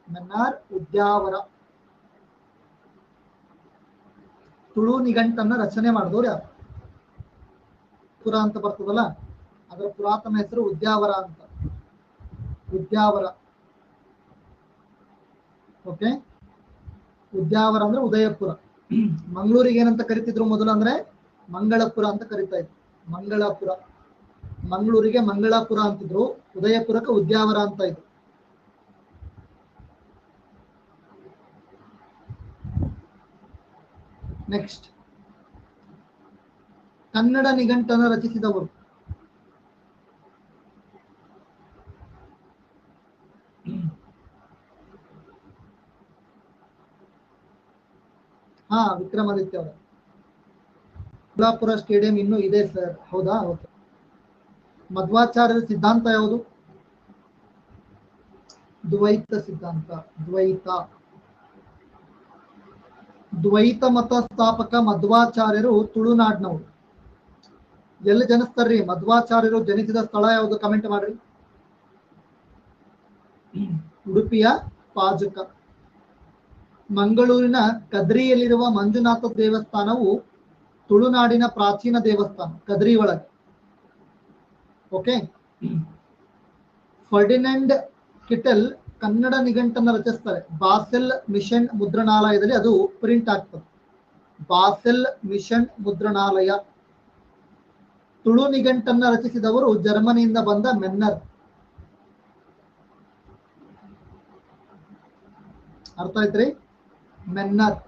ಮನ್ನಾರ್, ಉದ್ಯಾವರ. ತುಳು ನಿಘಂಟನ್ನ ರಚನೆ ಮಾಡಿದವರು ಯಾರು? ಪುರ ಅಂತ ಬರ್ತದಲ್ಲ, ಅದರ ಪುರಾತನ ಹೆಸರು ಉದ್ಯಾವರ ಅಂತ. ಉದ್ಯಾವರ. ಓಕೆ, ಉದ್ಯಾವರ ಅಂದ್ರೆ ಉದಯಪುರ. ಮಂಗಳೂರಿಗೆ ಏನಂತ ಕರಿತಿದ್ರು ಮೊದಲು ಅಂದ್ರೆ ಮಂಗಳಪುರ ಅಂತ ಕರಿತಾ ಇದ್ರು. ಮಂಗಳಪುರ. ಮಂಗಳೂರಿಗೆ ಮಂಗಳಪುರ ಅಂತಿದ್ರು, ಉದಯಪುರಕ್ಕೆ ಉದ್ಯಾವರ ಅಂತ ಇದ್ರು. ನೆಕ್ಸ್ಟ್, ಕನ್ನಡ ನಿಘಂಟನ್ನು ರಚಿಸಿದವರು? ವಿಕ್ರಮಾದಿತ್ಯ ಅವರು. ಕೊಲ್ಲಾಪುರ ಸ್ಟೇಡಿಯಂ ಇನ್ನೂ ಇದೆ ಸರ್. ಹೌದಾ? ಓಕೆ. ಮಧ್ವಾಚಾರ್ಯರ ಸಿದ್ಧಾಂತ ಯಾವುದು? ದ್ವೈತ ಸಿದ್ಧಾಂತ. ದ್ವೈತ ಮತ ಸ್ಥಾಪಕ ಮಧ್ವಾಚಾರ್ಯರು ತುಳುನಾಡಿನವರು. ಎಲ್ಲಿ ಜನಿಸ್ತಾರ್ರಿ ಮಧ್ವಾಚಾರ್ಯರು? ಜನಿಸಿದ ಸ್ಥಳ ಯಾವುದು? ಕಮೆಂಟ್ ಮಾಡ್ರಿ. ಉಡುಪಿಯ ಪಾಜಕ. ಮಂಗಳೂರಿನ ಕದ್ರಿಯಲ್ಲಿರುವ ಮಂಜುನಾಥ ದೇವಸ್ಥಾನವು ತುಳುನಾಡಿನ ಪ್ರಾಚೀನ ದೇವಸ್ಥಾನ, ಕದ್ರಿ ಒಳಗೆ. ಓಕೆ. ಫರ್ಡಿನೆಂಡ್ ಕಿಟೆಲ್ ಕನ್ನಡ ನಿಘಂಟನ್ನ ರಚಿಸ್ತಾರೆ. ಬಾಸೆಲ್ ಮಿಷನ್ ಮುದ್ರಣಾಲಯದಲ್ಲಿ ಅದು ಪ್ರಿಂಟ್ ಆಗ್ತದೆ. ಬಾಸೆಲ್ ಮಿಷನ್ ಮುದ್ರಣಾಲಯ. ತುಳು ನಿಘಂಟನ್ನ ರಚಿಸಿದವರು ಜರ್ಮನಿಯಿಂದ ಬಂದ ಮೆನ್ನರ್. ಅರ್ಥ ಆಯ್ತ್ರಿ? ಮೆನ್ನರ್.